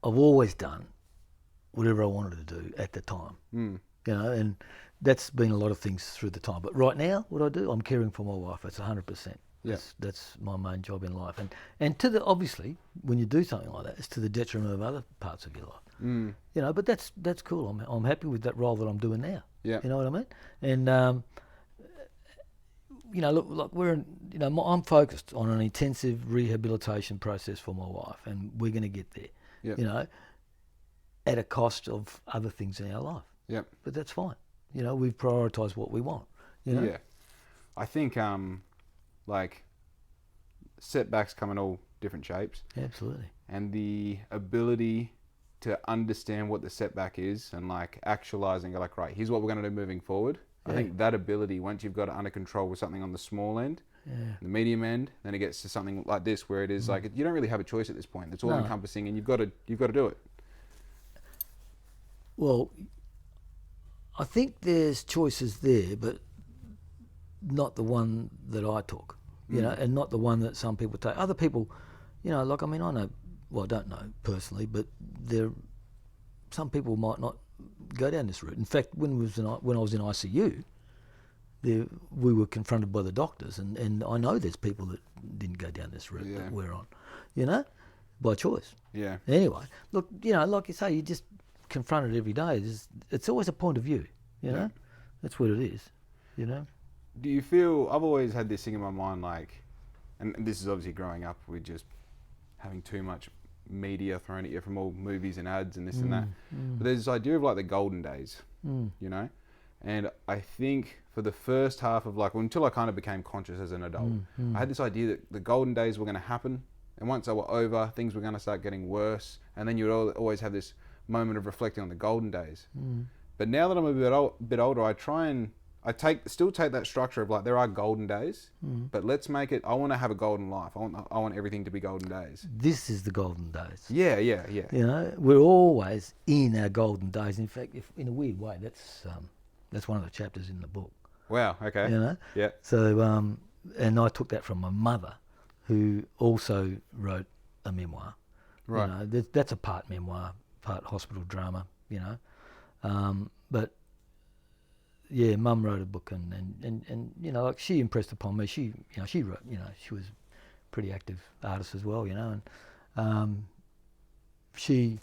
I've always done whatever I wanted to do at the time. You know, and that's been a lot of things through the time. But right now, what I do, I'm caring for my wife. It's 100%. That's my main job in life. And to the, obviously, when you do something like that, it's to the detriment of other parts of your life. You know, but that's cool. I'm happy with that role that I'm doing now. You know what I mean? And you know, look, you know, I'm focused on an intensive rehabilitation process for my wife, and we're going to get there. You know, at a cost of other things in our life. But that's fine. You know, we've prioritised what we want. You know? I think like setbacks come in all different shapes. Absolutely. And the ability to understand what the setback is and like actualizing, like, right, here's what we're going to do moving forward. I think that ability, once you've got it under control with something on the small end, the medium end, then it gets to something like this where it is like you don't really have a choice at this point. It's all encompassing, and you've got to do it. Well, I think there's choices there, but not the one that I took, you know, and not the one that some people take. Other people, you know, like, I mean, I know, well, I don't know personally, but some people might not go down this route. In fact, when I was in ICU, we were confronted by the doctors, and I know there's people that didn't go down this route that we're on, you know, by choice. Anyway, look, you know, like you say, you just confront it every day. It's always a point of view, you know. That's what it is, you know. Do you feel, I've always had this thing in my mind, like, and this is obviously growing up with just having too much media thrown at you from all movies and ads and this and that. But there's this idea of like the golden days, you know? And I think for the first half of like, until I kind of became conscious as an adult, I had this idea that the golden days were going to happen. And once they were over, things were going to start getting worse. And then you'd always have this moment of reflecting on the golden days. But now that I'm a bit older, I still take that structure of like, there are golden days, but let's make it, I want to have a golden life. I want everything to be golden days. This is the golden days. Yeah. You know, we're always in our golden days. In fact, if in a weird way, that's one of the chapters in the book. Wow, okay. You know? Yeah. So, and I took that from my mother, who also wrote a memoir. Right. You know, that's a part memoir, part hospital drama, you know. But yeah, Mum wrote a book, and you know, like, she impressed upon me. She wrote, you know, she was a pretty active artist as well, you know, and she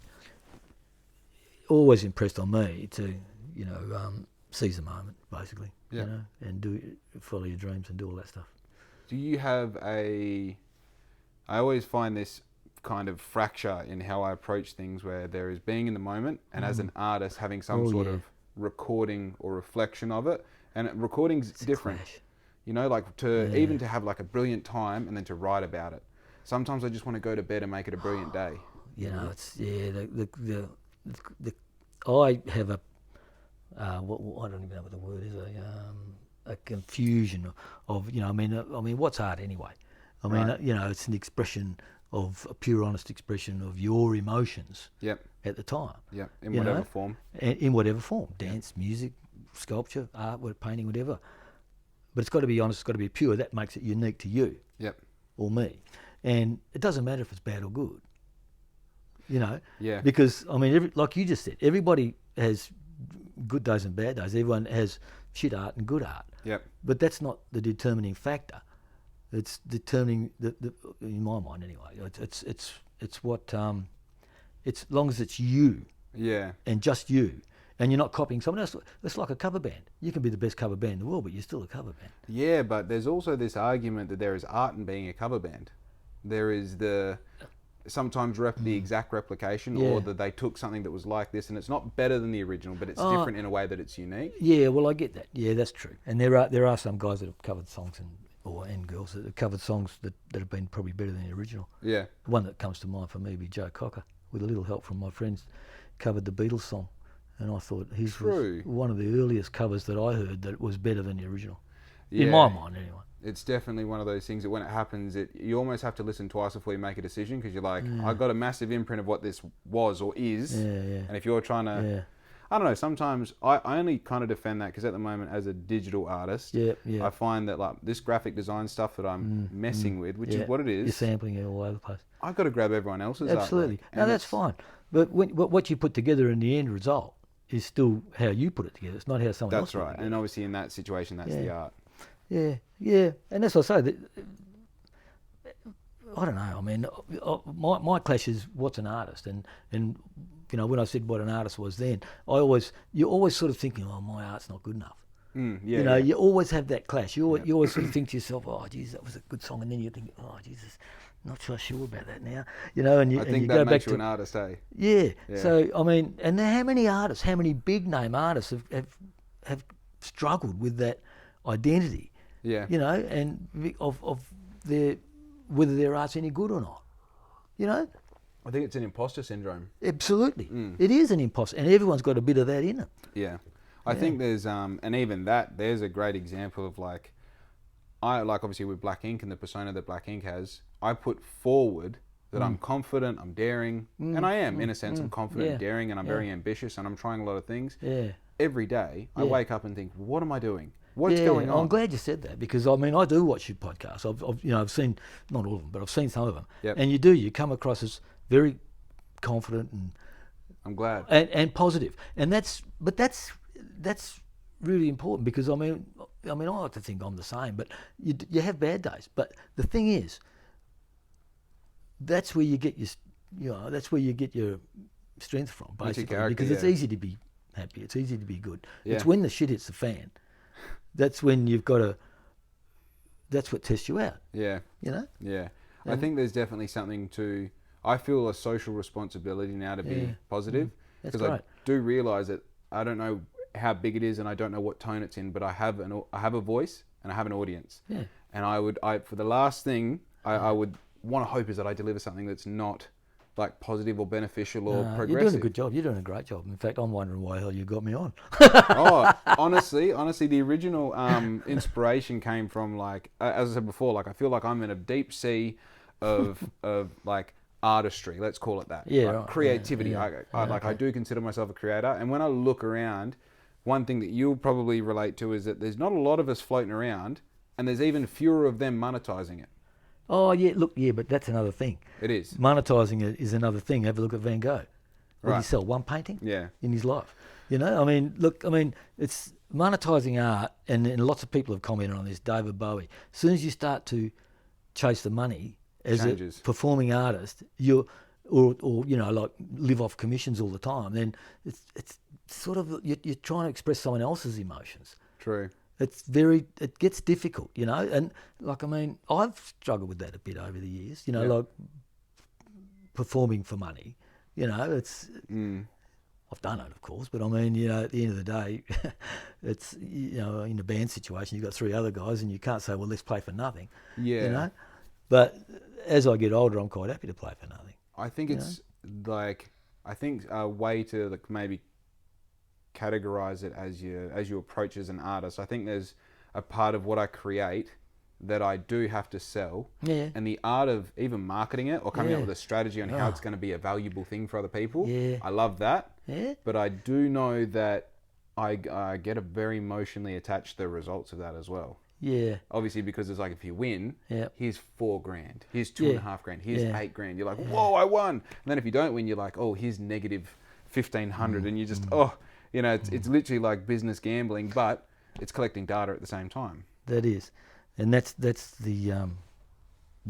always impressed on me to, you know, seize the moment, basically, you know, and follow your dreams and do all that stuff. Do you have I always find this kind of fracture in how I approach things, where there is being in the moment and as an artist having some sort of recording or reflection of it, and recording's different, you know, like even to have like a brilliant time and then to write about it. Sometimes I just want to go to bed and make it a brilliant day. You know, it's I have a I don't even know what the word is, a confusion of, you know, I mean what's art anyway? I mean, you know, it's an expression of a pure, honest expression of your emotions at the time. In whatever form. In whatever form. Dance, music, sculpture, artwork, painting, whatever. But it's got to be honest, it's got to be pure. That makes it unique to you or me. And it doesn't matter if it's bad or good. You know? Because, I mean, like you just said, everybody has good days and bad days. Everyone has shit art and good art. But that's not the determining factor. It's determining in my mind anyway. It's what it's long as it's you. And just you, and you're not copying someone else. It's like a cover band. You can be the best cover band in the world, but you're still a cover band. Yeah, but there's also this argument that there is art in being a cover band. There is sometimes the exact replication, or that they took something that was like this, and it's not better than the original, but it's different in a way that it's unique. Yeah, well, I get that. Yeah, that's true. And there are some guys that have covered songs and girls that have covered songs that have been probably better than the original. The one that comes to mind for me would be Joe Cocker, with a little help from my friends, covered the Beatles song, and I thought his was one of the earliest covers that I heard that was better than the original. In my mind, anyway. It's definitely one of those things that when it happens, you almost have to listen twice before you make a decision, because you're like, I got a massive imprint of what this was or is, and if you're trying to... I don't know. Sometimes I only kind of defend that because at the moment, as a digital artist, I find that like this graphic design stuff that I'm messing with, which is what it is. You're sampling it all over the place. I've got to grab everyone else's Absolutely. artwork. No, that's fine. But what you put together in the end result is still how you put it together. It's not how someone else put it together. And obviously in that situation, that's the art. Yeah. And that's what I say. That, I don't know. I mean, my clash is what's an artist, and you know, when I said what an artist was then, you're always sort of thinking, oh, my art's not good enough. You know, you always have that clash. You always sort of think to yourself, oh, geez, that was a good song, and then you think, oh, Jesus, not so sure about that now. You know, I think that makes you an artist, eh? Yeah. So I mean, and how many artists, how many big name artists have struggled with that identity? Yeah. You know, and of their whether their art's any good or not. You know. I think it's an imposter syndrome. Absolutely. It is an imposter, and everyone's got a bit of that in it. Yeah. I think there's, and even that, there's a great example of like, obviously with Black Ink and the persona that Black Ink has, I put forward that I'm confident, I'm daring, and I am, in a sense, I'm confident, daring, and I'm very ambitious, and I'm trying a lot of things. Yeah. Every day, I wake up and think, what am I doing? What's going on? I'm glad you said that, because I mean, I do watch your podcasts. I've seen, not all of them, but I've seen some of them. Yep. And you come across as very confident and I'm glad and positive, and that's really important, because I mean I like to think I'm the same, but you have bad days. But the thing is, that's where you get your strength from, basically, because it's easy to be happy, it's easy to be good. It's when the shit hits the fan, that's when you've got to. That's what tests you out. Yeah. You know. Yeah. I think there's definitely something to. I feel a social responsibility now to be positive, because I do realise that I don't know how big it is and I don't know what tone it's in, but I have a voice and I have an audience. Yeah. And for the last thing I would want to hope is that I deliver something that's not like positive or beneficial or progressive. You're doing a good job. You're doing a great job. In fact, I'm wondering why the hell you got me on. honestly, the original inspiration came from, like, as I said before, like I feel like I'm in a deep sea of like artistry, let's call it that. Yeah, like right. Creativity. I do consider myself a creator, and when I look around, one thing that you'll probably relate to is that there's not a lot of us floating around, and there's even fewer of them monetizing it. Oh yeah, look, but that's another thing. It is. Monetizing it is another thing. Have a look at Van Gogh. What did he sell? One painting? Yeah. In his life. You know, I mean, look, it's monetizing art, and lots of people have commented on this. David Bowie. As soon as you start to chase the money as a performing artist, or you know, like live off commissions all the time, then it's sort of you're trying to express someone else's emotions. True. It gets difficult, you know, and like, I mean, I've struggled with that a bit over the years, you know, like performing for money, you know, it's, I've done it, of course, but I mean, you know, at the end of the day, it's, you know, in a band situation, you've got three other guys and you can't say, well, let's play for nothing, you know, but as I get older, I'm quite happy to play for nothing. I think it's like, I think a way to like maybe categorize it as you approach as an artist. I think there's a part of what I create that I do have to sell, and the art of even marketing it or coming up with a strategy on how it's going to be a valuable thing for other people. I love that, but I do know that I get very emotionally attached to the results of that as well. Obviously, because it's like, if you win, here's $4,000, here's $2,500, here's $8,000. You're like, whoa, I won. And then if you don't win, you're like, oh, here's negative $1,500, and you just you know, it's literally like business gambling, but it's collecting data at the same time. That is, and that's the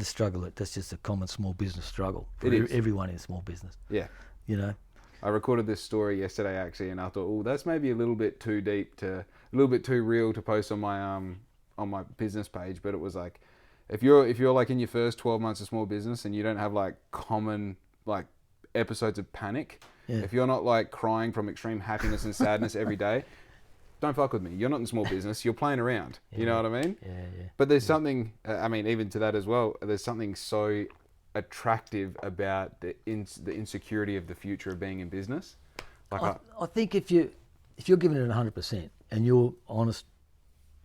struggle. That's just a common small business struggle for everyone in small business. Yeah, you know. I recorded this story yesterday actually, and I thought, oh, that's maybe a little bit too deep a little bit too real to post on my business page. But it was like, if you're like in your first 12 months of small business and you don't have like common like episodes of panic. If you're not like crying from extreme happiness and sadness every day, don't fuck with me. You're not in small business. You're playing around. You know what I mean? But there's something, I mean, even to that as well, there's something so attractive about the insecurity of the future of being in business. Like I think if you're giving it 100% and you're honest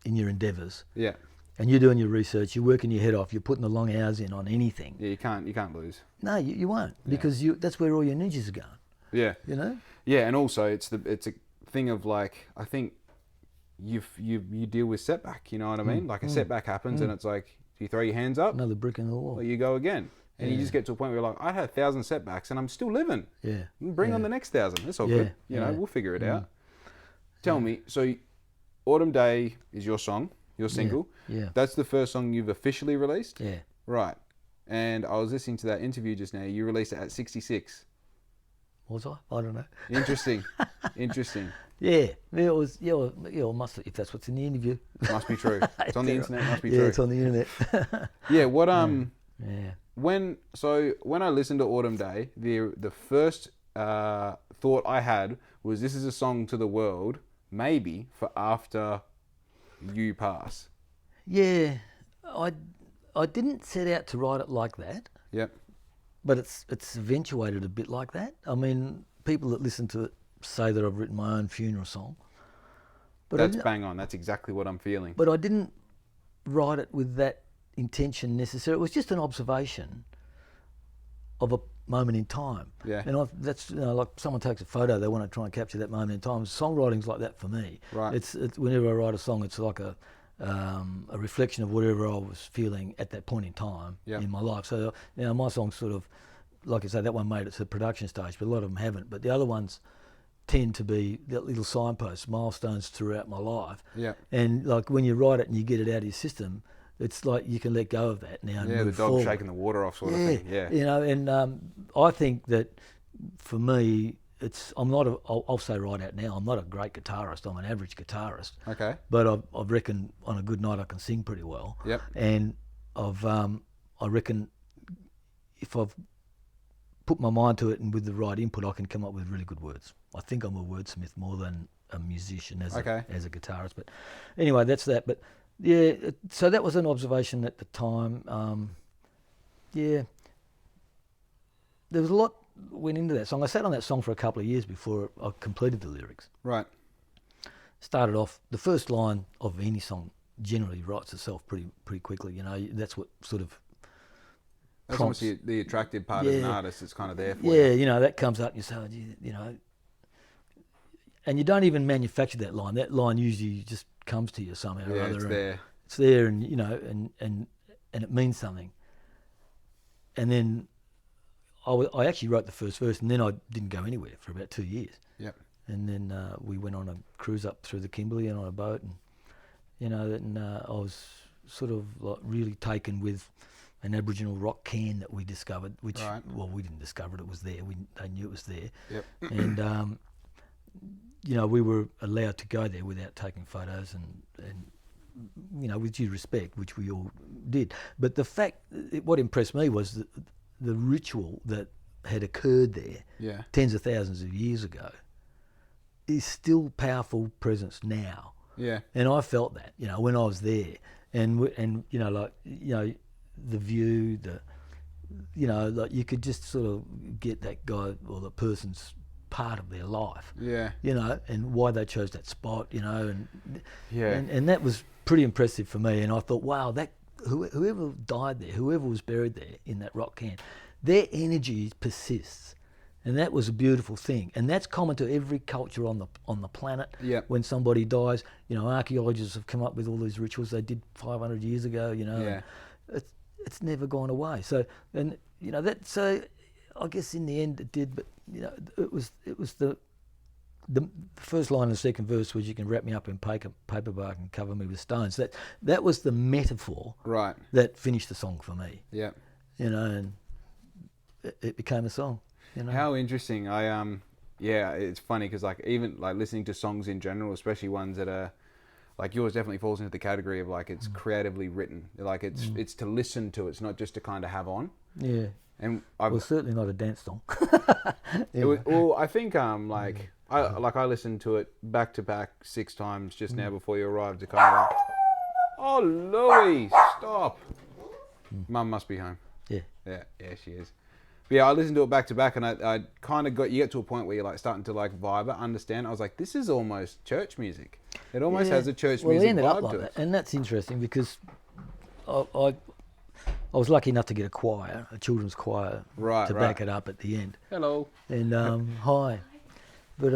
in your endeavours, and you're doing your research, you're working your head off, you're putting the long hours in on anything. You can't lose. No, you won't, because that's where all your ninjas are going. You know. And also it's thing of like, I think you deal with setback, you know what I mean? Like a setback happens and it's like, you throw your hands up, Another brick in the wall. or you go again. And you just get to a point where you're like, I had 1,000 setbacks and I'm still living. Yeah. Bring on the next 1,000. That's all good. You know, we'll figure it out. Tell me, so Autumn Day is your song, your single. Yeah. That's the first song you've officially released? Yeah. Right. And I was listening to that interview just now. You released it at 66. Was I? I don't know. Interesting. Interesting. Yeah. It was. Yeah. Well, must if that's what's in the interview. Must be true. It's on the internet. Must be yeah, true. it's on the internet. Yeah. What Yeah. When I listened to Autumn Day, the first thought I had was, this is a song to the world, maybe for after you pass. Yeah. I didn't set out to write it like that. Yep. But it's eventuated a bit like that. I mean, people that listen to it say that I've written my own funeral song. But that's bang on. That's exactly what I'm feeling. But I didn't write it with that intention necessarily. It was just an observation of a moment in time. Yeah. And that's, you know, like someone takes a photo, they want to try and capture that moment in time. Songwriting's like that for me. Right. It's whenever I write a song, it's like a reflection of whatever I was feeling at that point in time in my life. So, you know, my songs sort of, like I say, that one made it to the production stage, but a lot of them haven't. But the other ones tend to be little signposts, milestones throughout my life. Yeah. And like when you write it and you get it out of your system, it's like you can let go of that now and the move dog forward. shaking the water off sort of thing. Yeah. You know, and I think that for me, I'll say right out now, I'm not a great guitarist. I'm an average guitarist. Okay. But I reckon on a good night I can sing pretty well. Yep. And I reckon if I've put my mind to it and with the right input, I can come up with really good words. I think I'm a wordsmith more than a musician as a guitarist. But anyway, that's that. But yeah, so that was an observation at the time. Yeah, there was a lot went into that song. I sat on that song for a couple of years before I completed the lyrics. Right. Started off, the first line of any song generally writes itself pretty quickly. You know, that's what sort of That's prompts. almost the attractive part as an artist. It's kind of there for you. Yeah, you know, that comes up and you say, oh, you know, and you don't even manufacture that line. That line usually just comes to you somehow or other. It's there. It's there, and you know, and it means something. And then I actually wrote the first verse, and then I didn't go anywhere for about 2 years. Yep. And then we went on a cruise up through the Kimberley and on a boat, and you know, and I was sort of like really taken with an Aboriginal rock can that we discovered, which well, we didn't discover it; it was there. They knew it was there. Yep. And you know, we were allowed to go there without taking photos and you know, with due respect, which we all did. But the fact, what impressed me was the ritual that had occurred there tens of thousands of years ago is still powerful presence now. Yeah. And I felt that, you know, when I was there, and you know, like, you know, the view, you know, like you could just sort of get that guy or the person's part of their life. Yeah. You know, and why they chose that spot, you know, and and that was pretty impressive for me. And I thought, wow, that whoever died there, whoever was buried there in that rock can, their energy persists. And that was a beautiful thing. And that's common to every culture on the planet. Yep. When somebody dies, you know, archaeologists have come up with all these rituals they did 500 years ago, you know. Yeah. It's never gone away. So, and you know, that, so I guess in the end it did, but you know, it was the first line of the second verse was, you can wrap me up in paperbark and cover me with stones. That was the metaphor that finished the song for me. Yeah. You know, and it became a song. You know? How interesting. Yeah, it's funny because like even like listening to songs in general, especially ones that are like yours, definitely falls into the category of like it's creatively written. Like it's to listen to. It's not just to kind of have on. Yeah. And well, certainly not a dance song. Well, I think I listened to it back to back 6 times just now before you arrived. To kind of like, oh Louie, stop! Mum must be home. Yeah. Yeah, she is. But yeah, I listened to it back to back, and I kind of you get to a point where you're like starting to like vibe it, understand. I was like, this is almost church music. It almost has a church music vibe to it. And that's interesting because I was lucky enough to get a choir, a children's choir, to back it up at the end. Hello. And hi. But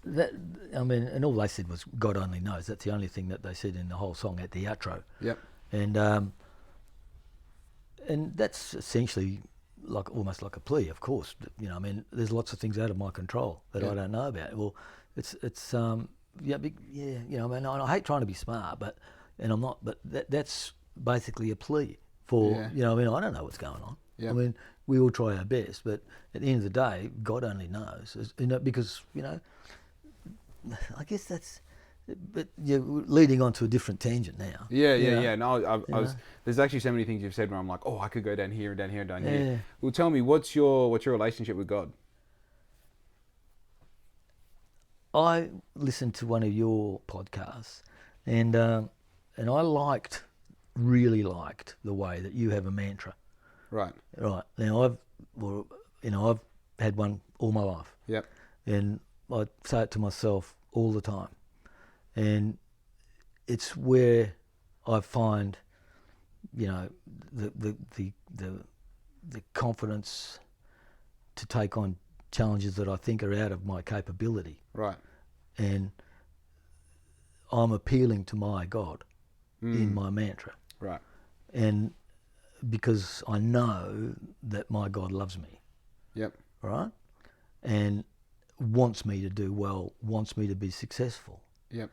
that, I mean, and all they said was God only knows. That's the only thing that they said in the whole song at the outro. Yep. And that's essentially like almost like a plea, of course. You know, I mean, there's lots of things out of my control that I don't know about. Well, it's yeah, you know, I mean, I hate trying to be smart, and I'm not, but that's basically a plea for, you know, I mean, I don't know what's going on. Yeah. I mean, we all try our best, but at the end of the day, God only knows. You know, because, you know, I guess that's, but you're leading on to a different tangent now. Yeah. No, there's actually so many things you've said where I'm like, oh, I could go down here and down here and down here. Well, tell me, what's your relationship with God? I listened to one of your podcasts, and I really liked the way that you have a mantra. Right. Right. Now I've had one all my life. Yep. And I say it to myself all the time. And it's where I find, you know, the confidence to take on challenges that I think are out of my capability. Right. And I'm appealing to my God in my mantra. Right. And because I know that my God loves me. Yep. Right? And wants me to do well, wants me to be successful. Yep.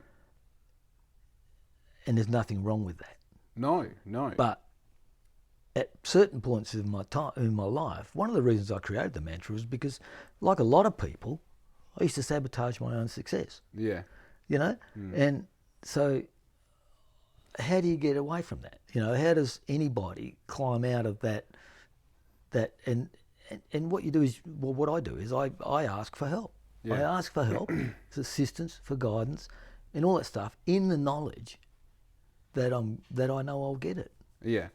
And there's nothing wrong with that. No. But at certain points in my life, one of the reasons I created the mantra was because, like a lot of people, I used to sabotage my own success. Yeah. You know? And so how do you get away from that? You know, how does anybody climb out of that and what you do is, well, what I do is I ask for help. Yeah. I ask for help, for assistance, for guidance, and all that stuff in the knowledge that I know I'll get it. Yeah.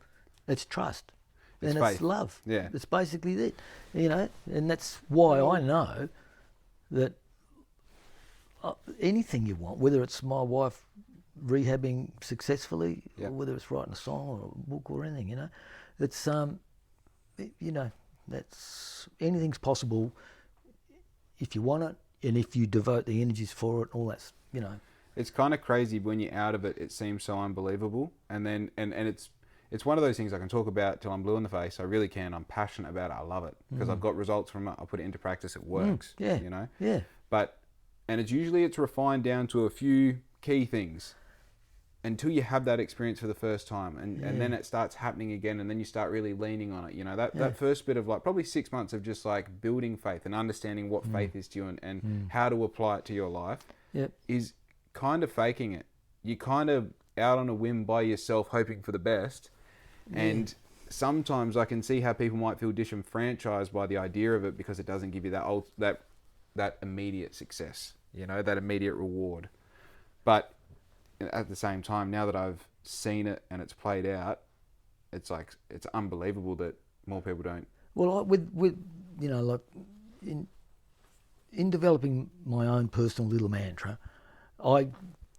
It's trust. It's and faith. It's love. Yeah. It's basically it. You know, and that's why I know that anything you want, whether it's my wife rehabbing successfully, or whether it's writing a song or a book or anything, you know, it's you know, that's anything's possible if you want it and if you devote the energies for it. All that's, you know. It's kind of crazy when you're out of it. It seems so unbelievable, and then and it's one of those things I can talk about till I'm blue in the face. I really can. I'm passionate about it. I love it because I've got results from it. I put it into practice. It works. Yeah. You know. Yeah. But it's refined down to a few key things until you have that experience for the first time, and then it starts happening again, and then you start really leaning on it. You know, that first bit of like probably 6 months of just like building faith and understanding what faith is to you and how to apply it to your life is kind of faking it. You're kind of out on a whim by yourself, hoping for the best. And sometimes I can see how people might feel disenfranchised by the idea of it because it doesn't give you that immediate success, you know, that immediate reward. But at the same time, now that I've seen it and it's played out, it's like, it's unbelievable that more people don't. Well, with you know, like in developing my own personal little mantra,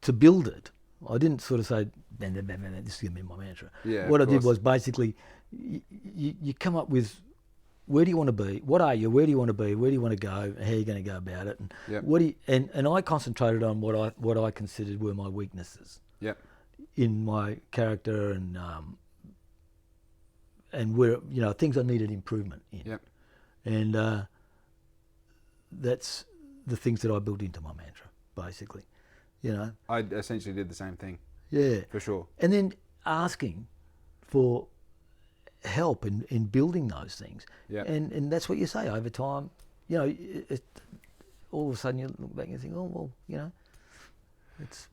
to build it, I didn't sort of say, this is going to be my mantra. Yeah, what I did was basically, you come up with, where do you want to be? What are you? Where do you want to be? Where do you want to go? And how are you going to go about it? And what do you, and I concentrated on what I considered were my weaknesses. Yep. In my character and where, you know, things I needed improvement in. Yep. And that's the things that I built into my mantra, basically. You know. I essentially did the same thing. Yeah. For sure. And then asking for help in building those things. Yeah. And that's what you say over time. You know, all of a sudden you look back and you think, oh, well, you know, it's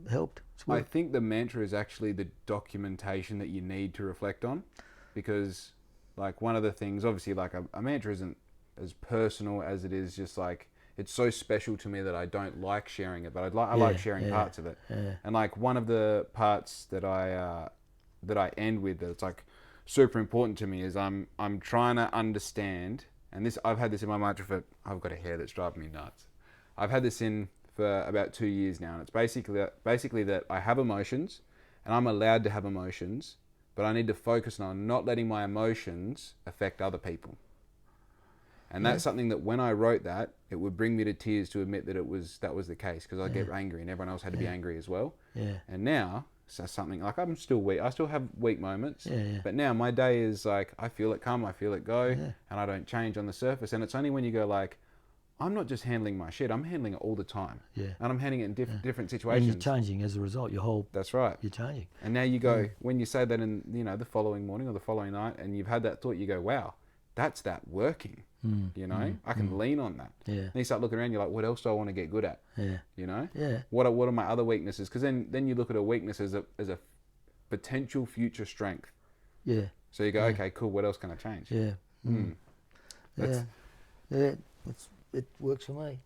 helped. I think the mantra is actually the documentation that you need to reflect on, because like one of the things, obviously, like a mantra isn't as personal as it is just like, it's so special to me that I don't like sharing it, but I like sharing parts of it. Yeah. And like one of the parts that I end with that's like super important to me is I'm trying to understand, and this, I've had this in my mantra I've got a hair that's driving me nuts. I've had this in for about 2 years now, and it's basically that I have emotions, and I'm allowed to have emotions, but I need to focus on not letting my emotions affect other people. And that's something that when I wrote that, it would bring me to tears to admit that that was the case, because I get angry and everyone else had to be angry as well. Yeah. And now, so something like, I'm still weak. I still have weak moments. Yeah. But now my day is like, I feel it come, I feel it go, Yeah. and I don't change on the surface. And it's only when you go like, I'm not just handling my shit, I'm handling it all the time. Yeah. And I'm handling it in different And situations. you're changing as a result. Your whole... That's right. You're changing. And now you go, when you say that in, the following morning or the following night, and you've had that thought, you go, wow, that's that working. I can lean on that. Yeah. And you start looking around, you're like, what else do I want to get good at? Yeah. Yeah. What are my other weaknesses? Because then you look at a weakness as a potential future strength. Yeah. So you go, okay, cool, what else can I change? Yeah. Yeah. Yeah. It works for me.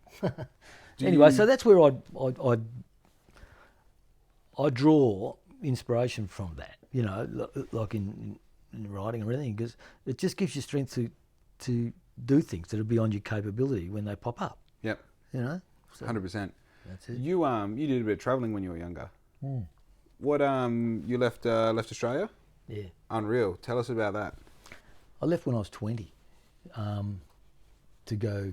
Anyway, so that's where I draw inspiration from that, like in writing or anything, because it just gives you strength to do things that are beyond your capability when they pop up. Yep. So 100%. that's it. You did a bit of travelling when you were younger. What you left Australia? Yeah. Unreal. Tell us about that. I left when I was 20 to go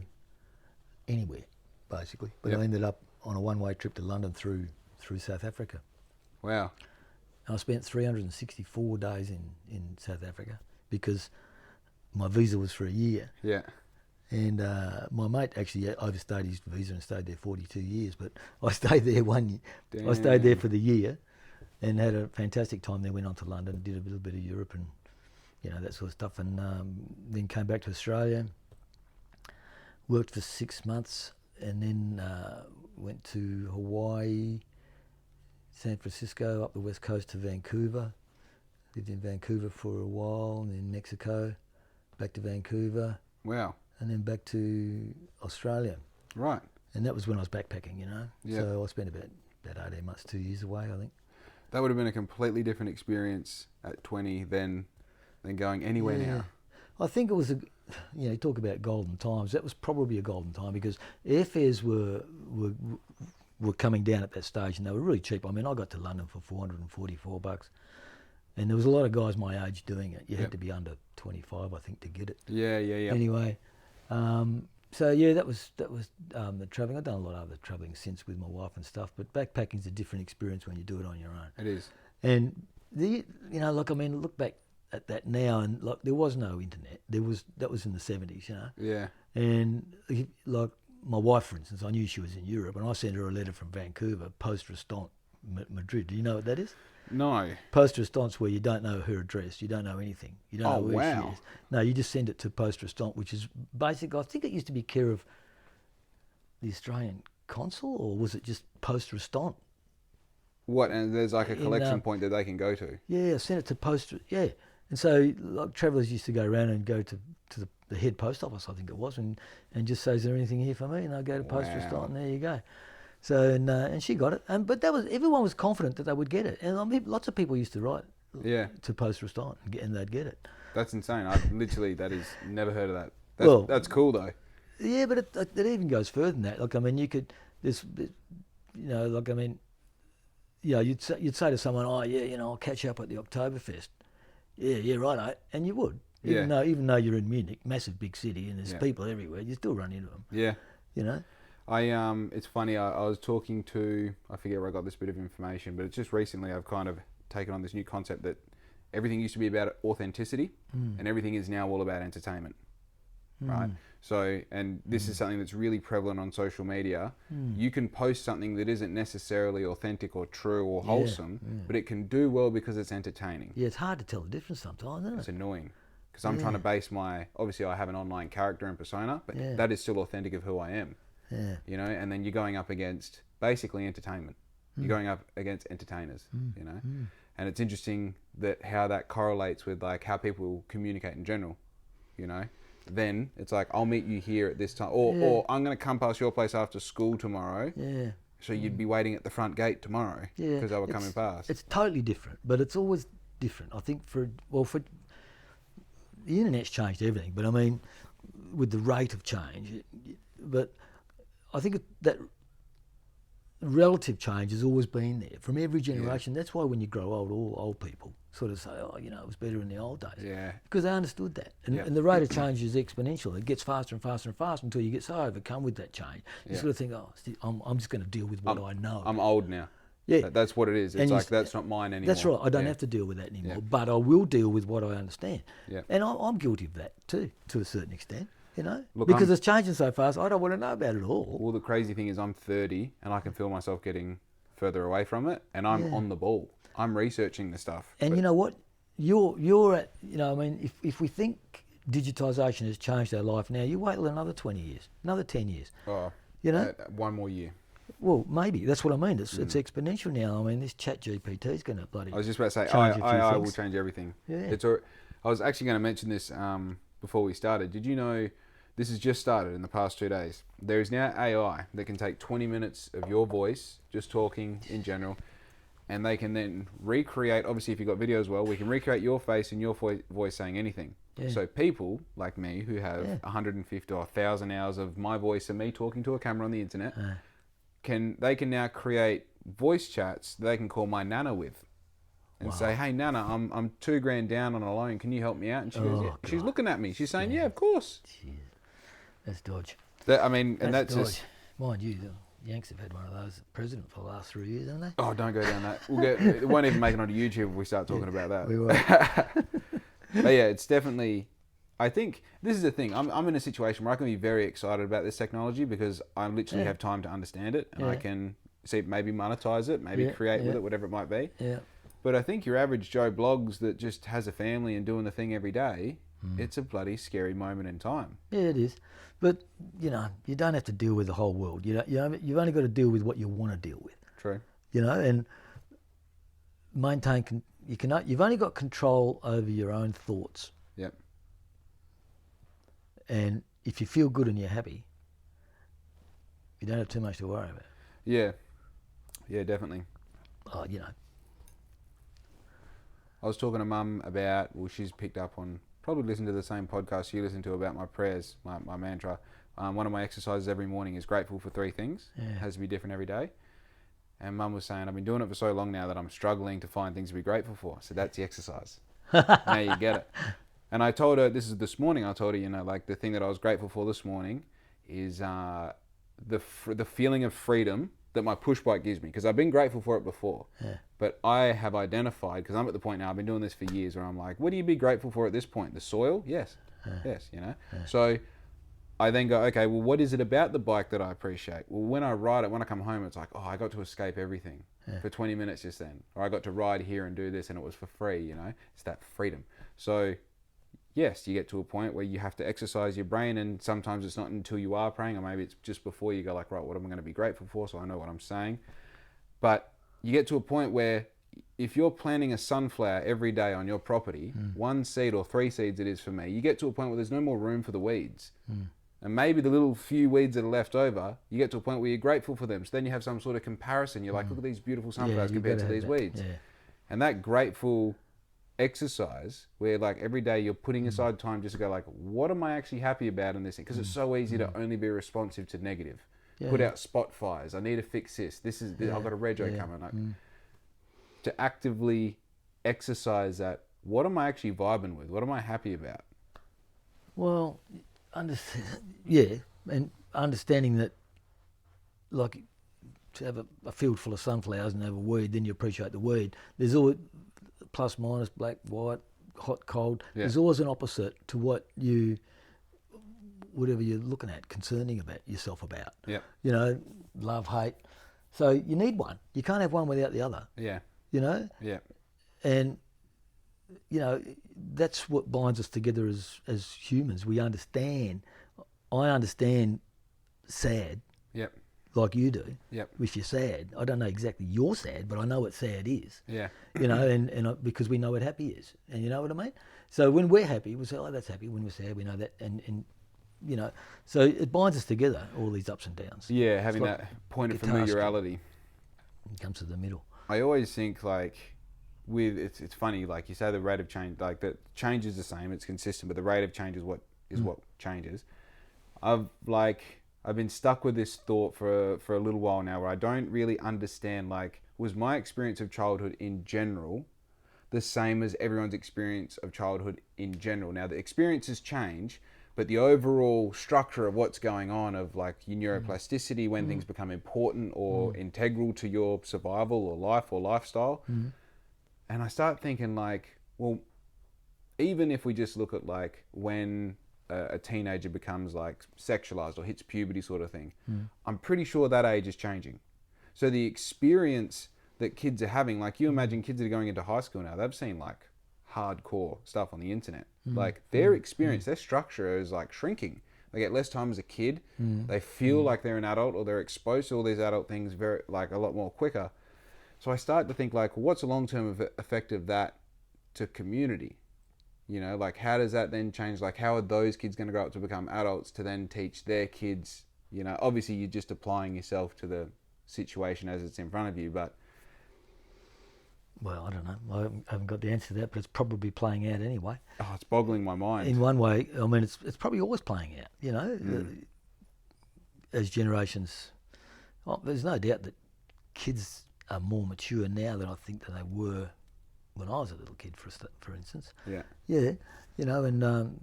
anywhere, basically. But I ended up on a one-way trip to London through South Africa. Wow. And I spent 364 days in South Africa because my visa was for a year. Yeah. And my mate actually overstayed his visa and stayed there 42 years, but I stayed there 1 year. Damn. I stayed there for the year and had a fantastic time there, went on to London, did a little bit of Europe and, that sort of stuff, and then came back to Australia, worked for 6 months, and then went to Hawaii, San Francisco, up the west coast to Vancouver. Lived in Vancouver for a while, and then Mexico, back to Vancouver. Wow. And then back to Australia. Right. And that was when I was backpacking, Yep. So I spent about 18 months, 2 years away, I think. That would have been a completely different experience at 20 than going anywhere now. I think it was you talk about golden times. That was probably a golden time because airfares were coming down at that stage and they were really cheap. I mean, I got to London for $444, and there was a lot of guys my age doing it. You had to be under 25, I think, to get it. Yeah. Anyway, so yeah, that was the travelling. I've done a lot of other travelling since with my wife and stuff, but backpacking's a different experience when you do it on your own. It is. And look back at that now, and like there was no internet. That was in the 70s, Yeah. And like my wife, for instance, I knew she was in Europe, and I sent her a letter from Vancouver, poste restante, Madrid. Do you know what that is? No. Poste restante's where you don't know her address, you don't know anything, you don't know where she is. No, you just send it to poste restante, which is basically, I think it used to be care of the Australian consul, or was it just poste restante? What? And there's like a collection point that they can go to. Yeah, I sent it to post. Yeah, and so like travellers used to go around and go to the head post office, I think it was, and just say, "Is there anything here for me?" And I go to post restante, and there you go. So and she got it, but everyone was confident that they would get it, and I mean, lots of people used to write to post restante and they'd get it. That's insane. I've literally never heard of that. That's cool though. Yeah, but it even goes further than that. Like I mean, you could you'd say to someone, "Oh yeah, I'll catch you up at the Oktoberfest." Yeah, right, and you would. Even though you're in Munich, massive big city, and there's people everywhere, you still run into them. Yeah. It's funny, I was talking to, I forget where I got this bit of information, but it's just recently I've kind of taken on this new concept that everything used to be about authenticity and everything is now all about entertainment, right? So, and this is something that's really prevalent on social media. You can post something that isn't necessarily authentic or true or wholesome, but it can do well because it's entertaining. Yeah, it's hard to tell the difference sometimes, isn't it? It's annoying. Because I'm trying to base obviously I have an online character and persona, but that is still authentic of who I am. Yeah. And then you're going up against basically entertainment. You're going up against entertainers, And it's interesting that how that correlates with like how people communicate in general, Then it's like, I'll meet you here at this time, or I'm going to come past your place after school tomorrow. Yeah. So you'd be waiting at the front gate tomorrow because they were coming past. It's totally different, but it's always different. I think for the internet's changed everything, but I mean, with the rate of change, but I think that relative change has always been there from every generation. That's why when you grow old, all old people sort of say, oh, you know, it was better in the old days. Yeah. Because they understood that. And the rate of change is exponential. It gets faster and faster and faster until you get so overcome with that change. You sort of think, oh, I'm just going to deal with what I know. I'm old now. Yeah. That's what it is. It's like, that's not mine anymore. That's right. I don't have to deal with that anymore. But I will deal with what I understand. Yeah. And I'm guilty of that too, to a certain extent. You know, Look, because it's changing so fast, I don't want to know about it all. Well, the crazy thing is I'm 30 and I can feel myself getting further away from it, and I'm on the ball. I'm researching the stuff. And you know what? You're at, you know, I mean, if we think digitisation has changed our life now, you wait till another 20 years, another 10 years. Oh, you know? One more year. Well, maybe. That's what I mean. It's exponential now. I mean, this chat GPT is going to bloody I was just about to say, change AI will change everything. Yeah. I was actually going to mention this before we started. Did you know this has just started in the past 2 days? There is now AI that can take 20 minutes of your voice, just talking in general, and they can then recreate, obviously if you've got video as well, we can recreate your face and your voice saying anything. Yeah. So people like me who have 150 or 1,000 hours of my voice and me talking to a camera on the internet, can now create voice chats that they can call my Nana with. And say, hey Nana, I'm $2,000 down on a loan. Can you help me out? And she goes, yeah. She's looking at me. She's saying, yeah, of course. Jeez. That's dodge. That's dodge. just... Mind you, the Yanks have had one of those president for the last 3 years, haven't they? Oh, don't go down that. It won't even make it onto YouTube if we start talking about that. We won't. But yeah, it's definitely... I think this is the thing. I'm in a situation where I can be very excited about this technology because I literally have time to understand it, and I can see maybe monetize it, maybe create with it, whatever it might be. Yeah. But I think your average Joe Blogs that just has a family and doing the thing every day, it's a bloody scary moment in time. Yeah, it is. But, you know, you don't have to deal with the whole world. You've only got to deal with what you want to deal with. True. You know, and you've only got control over your own thoughts. Yep. And if you feel good and you're happy, you don't have too much to worry about. Yeah. Yeah, definitely. Oh, you know. I was talking to Mum about, well, she's picked up on, probably listened to the same podcast you listen to about my prayers, my mantra. One of my exercises every morning is grateful for 3 things. Yeah. It has to be different every day. And Mum was saying, I've been doing it for so long now that I'm struggling to find things to be grateful for. So that's the exercise. Now you get it. And I told her, this morning, I told her, you know, like the thing that I was grateful for this morning is the feeling of freedom that my push bike gives me, because I've been grateful for it before. Yeah. But I have identified, because I'm at the point now, I've been doing this for years, where I'm like, what do you be grateful for at this point? The soil? Yes. Yes, you know. So I then go, okay, well, what is it about the bike that I appreciate? Well, when I ride it, when I come home, it's like, oh, I got to escape everything for 20 minutes just then. Or I got to ride here and do this and it was for free, you know. It's that freedom. So yes, you get to a point where you have to exercise your brain, and sometimes it's not until you are praying, or maybe it's just before you go like, right, what am I going to be grateful for, so I know what I'm saying. But you get to a point where if you're planting a sunflower every day on your property, 1 seed or 3 seeds it is for me, you get to a point where there's no more room for the weeds. And maybe the little few weeds that are left over, you get to a point where you're grateful for them. So then you have some sort of comparison. You're like, look at these beautiful sunflowers compared to these weeds. Yeah. And that grateful exercise where like every day you're putting aside time just to go like, what am I actually happy about in this thing? Because it's so easy to only be responsive to negative. Put out spot fires. I need to fix this. I've got a rego coming. Like, to actively exercise that, what am I actually vibing with? What am I happy about? Well, and understanding that, like, to have a field full of sunflowers and have a weed, then you appreciate the weed. There's always plus, minus, black, white, hot, cold. Yeah. There's always an opposite to whatever you're looking at, concerning about yourself about. Yeah. You know, love, hate. So you need one. You can't have one without the other. Yeah. You know? Yeah. And, you know, that's what binds us together as humans. We understand. I understand sad. Yep. Like you do. Yep. If you're sad. I don't know exactly you're sad, but I know what sad is. Yeah. You know, and because we know what happy is. And you know what I mean? So when we're happy, we say, oh, that's happy. When we're sad, we know that. And you know, so it binds us together, all these ups and downs. Yeah, having like that point of familiarity. It comes to the middle. I always think like it's funny, like you say the rate of change, like the change is the same, it's consistent, but the rate of change is what changes. I've like I've been stuck with this thought for a little while now, where I don't really understand, like, was my experience of childhood in general the same as everyone's experience of childhood in general? Now, the experiences change, but the overall structure of what's going on, of like your neuroplasticity, when things become important or integral to your survival or life or lifestyle. And I start thinking, like, well, even if we just look at like when a teenager becomes like sexualized or hits puberty sort of thing, I'm pretty sure that age is changing. So the experience that kids are having, like, you imagine kids that are going into high school now, they've seen like hardcore stuff on the internet. Like their experience, their structure is like shrinking. They get less time as a kid. They feel like they're an adult, or they're exposed to all these adult things very, like, a lot more quicker. So I start to think, like, what's the long-term effect of that to community? You know, like, how does that then change? Like, how are those kids going to grow up to become adults to then teach their kids? You know, obviously you're just applying yourself to the situation as it's in front of you, but... Well, I don't know. I haven't got the answer to that, but it's probably playing out anyway. Oh, it's boggling my mind. In one way, I mean, it's probably always playing out, you know, as generations... Well, there's no doubt that kids are more mature now than I think that they were when I was a little kid, for instance. Yeah. Yeah, you know, and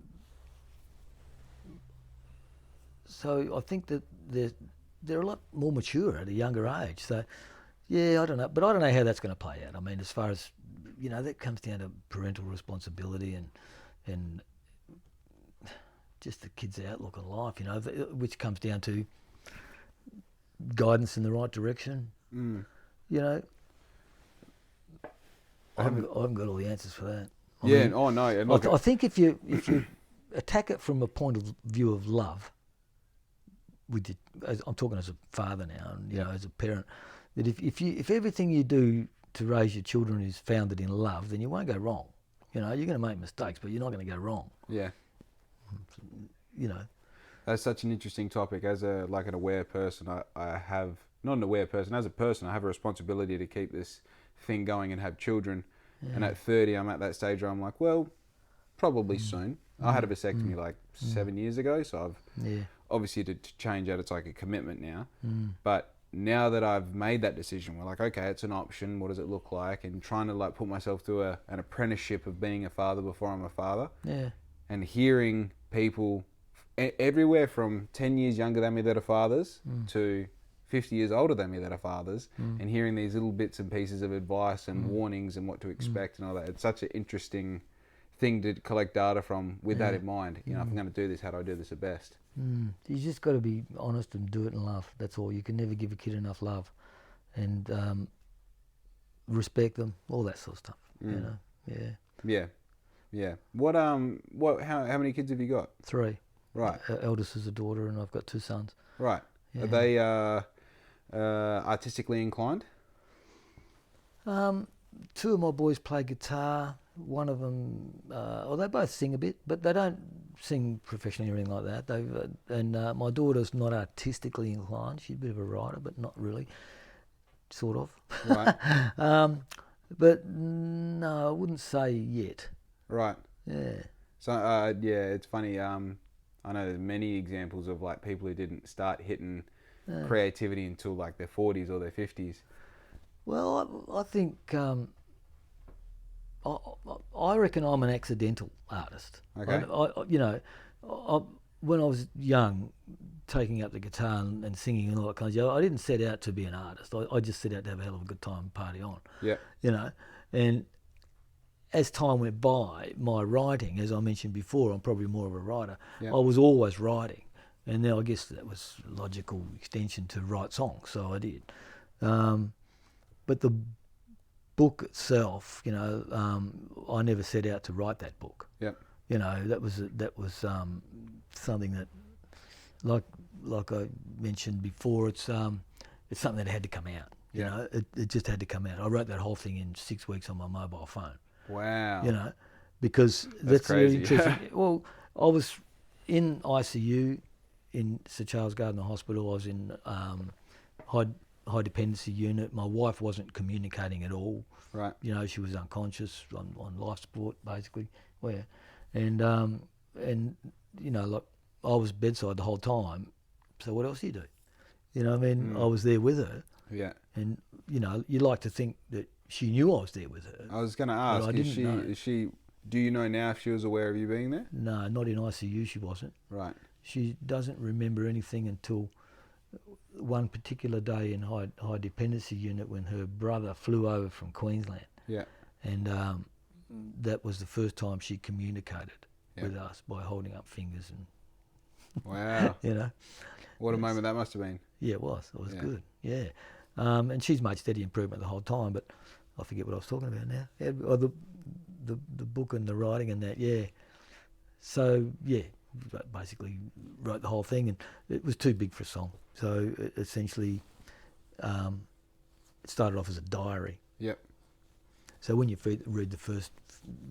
so I think that they're a lot more mature at a younger age. So, yeah, I don't know. But I don't know how that's going to play out. I mean, as far as, you know, that comes down to parental responsibility and just the kid's outlook on life, you know, which comes down to guidance in the right direction. You know, I haven't got all the answers for that. I mean, oh no. And I think if you attack it from a point of view of love, I'm talking as a father now, and you know, as a parent, that if everything you do to raise your children is founded in love, then you won't go wrong. You know, you're going to make mistakes, but you're not going to go wrong. Yeah. You know. That's such an interesting topic. As an aware person, I have, not an aware person, as a person, I have a responsibility to keep this thing going and have children. And at 30, I'm at that stage where I'm like, well, probably soon. I had a vasectomy like 7 years ago, so I've obviously to change that, it's like a commitment now. But now that I've made that decision, we're like, okay, it's an option. What does it look like? And trying to like put myself through an apprenticeship of being a father before I'm a father. Yeah. And hearing people everywhere from 10 years younger than me that are fathers to 50 years older than me that are fathers, and hearing these little bits and pieces of advice and warnings and what to expect and all that. It's such an interesting thing to collect data from with that in mind. You know, if I'm going to do this, how do I do this the best? You just got to be honest and do it in love. That's all. You can never give a kid enough love and respect them, all that sort of stuff. You know, yeah. How many kids have you got? 3. Right. Our eldest is a daughter, and I've got 2 sons. Right. Yeah. Are they artistically inclined? 2 of my boys play guitar. One of them, they both sing a bit, but they don't sing professionally or anything like that. My daughter's not artistically inclined. She's a bit of a writer, but not really, sort of. Right. But no, I wouldn't say yet. Right. Yeah. So it's funny. I know there's many examples of like people who didn't start hitting creativity until like their 40s or their 50s. Well, I think I reckon I'm an accidental artist. Okay. When I was young, taking up the guitar and singing and all that kind of stuff, I didn't set out to be an artist. I just set out to have a hell of a good time and party on. Yeah. You know, and as time went by, my writing, as I mentioned before, I'm probably more of a writer. Yeah. I was always writing, and then I guess that was a logical extension to write songs, so I did. But the book itself, you know, I never set out to write that book. Yeah. You know, that was something that, like I mentioned before, it's something that had to come out. You know, it just had to come out. I wrote that whole thing in 6 weeks on my mobile phone. Wow. You know, because that's crazy. Really interesting. Well, I was in ICU in Sir Charles Gardner Hospital. I was in high dependency unit. My wife wasn't communicating at all. Right. You know, she was unconscious on life support basically. Well, yeah. And you know, like I was bedside the whole time, so what else do you do? You know, what I mean, I was there with her, Yeah. and you know, you like to think that she knew I was there with her. I was going to ask, I didn't know. is she, do you know now if she was aware of you being there? No, not in ICU. She wasn't. Right. She doesn't remember anything until one particular day in high dependency unit when her brother flew over from Queensland. Yeah. And that was the first time she communicated Yeah. with us by holding up fingers and Wow. you know. What a moment that must have been. Yeah, it was. It was Yeah. good. Yeah. And she's made steady improvement the whole time, but I forget what I was talking about now. Yeah, the book and the writing and that, yeah. So, yeah, basically wrote the whole thing, and it was too big for a song. So essentially, it started off as a diary. Yep. So when you read the first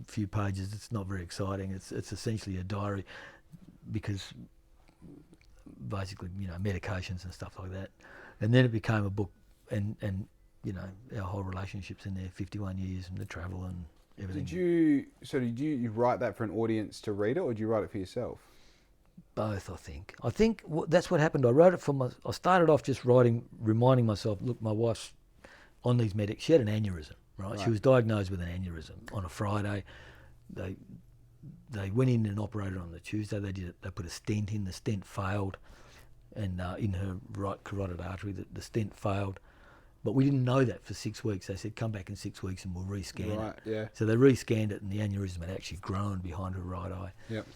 few pages, it's not very exciting. It's essentially a diary, because basically, you know, medications and stuff like that. And then it became a book, and you know, our whole relationship's in there, 51 years, and the travel and everything. Did you write that for an audience to read it, or did you write it for yourself? Both, I think. I think that's what happened. I wrote it for I started off just reminding myself, look, my wife's on these medics. She had an aneurysm, right? She was diagnosed with an aneurysm on a Friday. They went in and operated on the Tuesday. They put a stent in. The stent failed, and in her right carotid artery, the stent failed. But we didn't know that for 6 weeks. They said, come back in 6 weeks and we'll rescan it. Right, yeah. So they rescanned it, and the aneurysm had actually grown behind her right eye. Yep.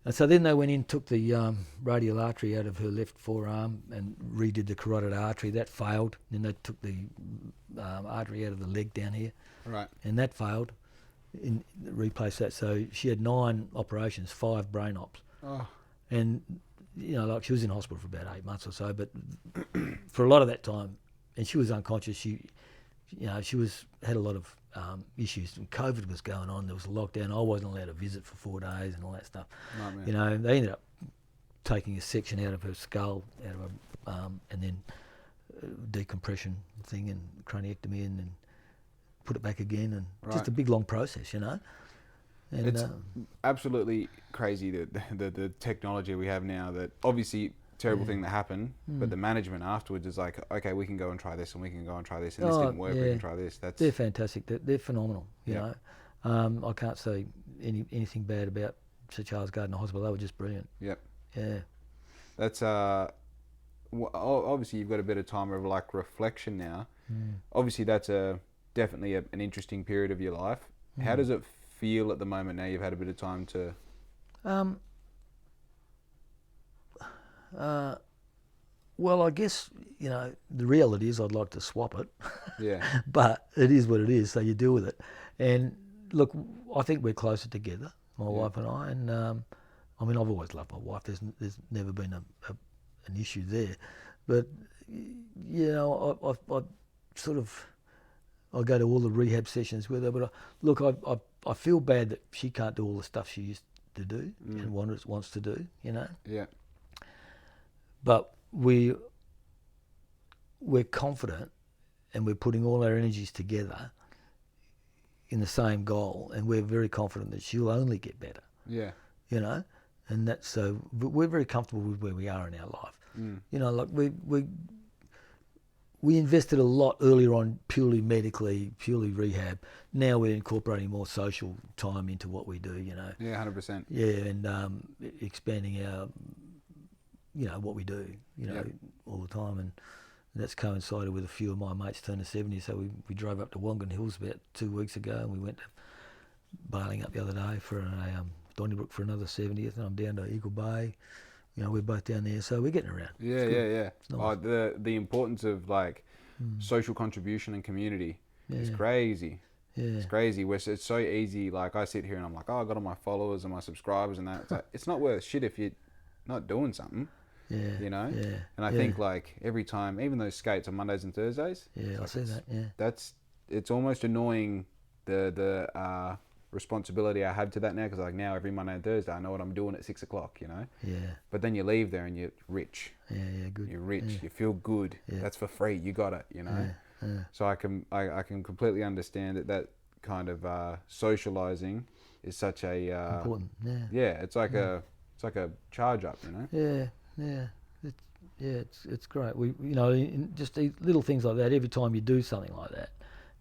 And so then they went in, took the radial artery out of her left forearm and redid the carotid artery. That failed. Then they took the artery out of the leg down here. Right. And that failed. Replaced that. So she had 9 operations, 5 brain ops. Oh. And, you know, like, she was in hospital for about 8 months or so, but for a lot of that time, and she was unconscious. She had a lot of issues. And COVID was going on. There was a lockdown. I wasn't allowed to visit for 4 days and all that stuff. Nightmare. You know, they ended up taking a section out of her skull, out of her, and then decompression thing and craniectomy, and then put it back again, and just a big long process, you know. And it's absolutely crazy the technology we have now. That obviously terrible thing that happened, but the management afterwards is like, okay, we can go and try this, and we can go and try this, and this didn't work. We can try this. They're fantastic. They're phenomenal. You know, I can't say anything bad about Sir Charles Gardner Hospital. They were just brilliant. Yep. Yeah. That's obviously you've got a bit of time of like reflection now. Obviously that's definitely an interesting period of your life. How does it feel at the moment now you've had a bit of time to? Well, I guess, you know, the reality is I'd like to swap it. Yeah. But it is what it is, so you deal with it. And look, I think we're closer together, my wife and I. And I mean, I've always loved my wife. There's never been an issue there. But, you know, I sort of, I go to all the rehab sessions with her. But I feel bad that she can't do all the stuff she used to do and wants to do, you know. Yeah. But we're confident, and we're putting all our energies together in the same goal, and we're very confident that she'll only get better. Yeah. You know, and that's so. We're very comfortable with where we are in our life. You know, like we invested a lot earlier on, purely medically, purely rehab. Now we're incorporating more social time into what we do. You know. Yeah, 100%. Yeah, and expanding our, you know, what we do, you know, all the time. And that's coincided with a few of my mates turning 70. So we drove up to Wongan Hills about 2 weeks ago, and we went to bailing up the other day for Donnybrook for another 70th, and I'm down to Eagle Bay. You know, we're both down there, so we're getting around. Yeah. Nice. The importance of like social contribution and community is crazy. Yeah. It's crazy. It's so easy. Like I sit here and I'm like, oh, I got all my followers and my subscribers and that. It's like, it's not worth shit if you're not doing something. Yeah. You know. Yeah. And I think like every time, even those skates on Mondays and Thursdays. Yeah, I see that. Yeah. It's almost annoying the responsibility I have to that now, because like now every Monday and Thursday I know what I'm doing at 6 o'clock, you know. Yeah. But then you leave there and you're rich. Yeah, good. You're rich. Yeah. You feel good. Yeah. That's for free. You got it, you know. Yeah. So I can completely understand that kind of socializing is such a important. Yeah. yeah. It's like a charge up, you know. Yeah. It's great. We just these little things like that. Every time you do something like that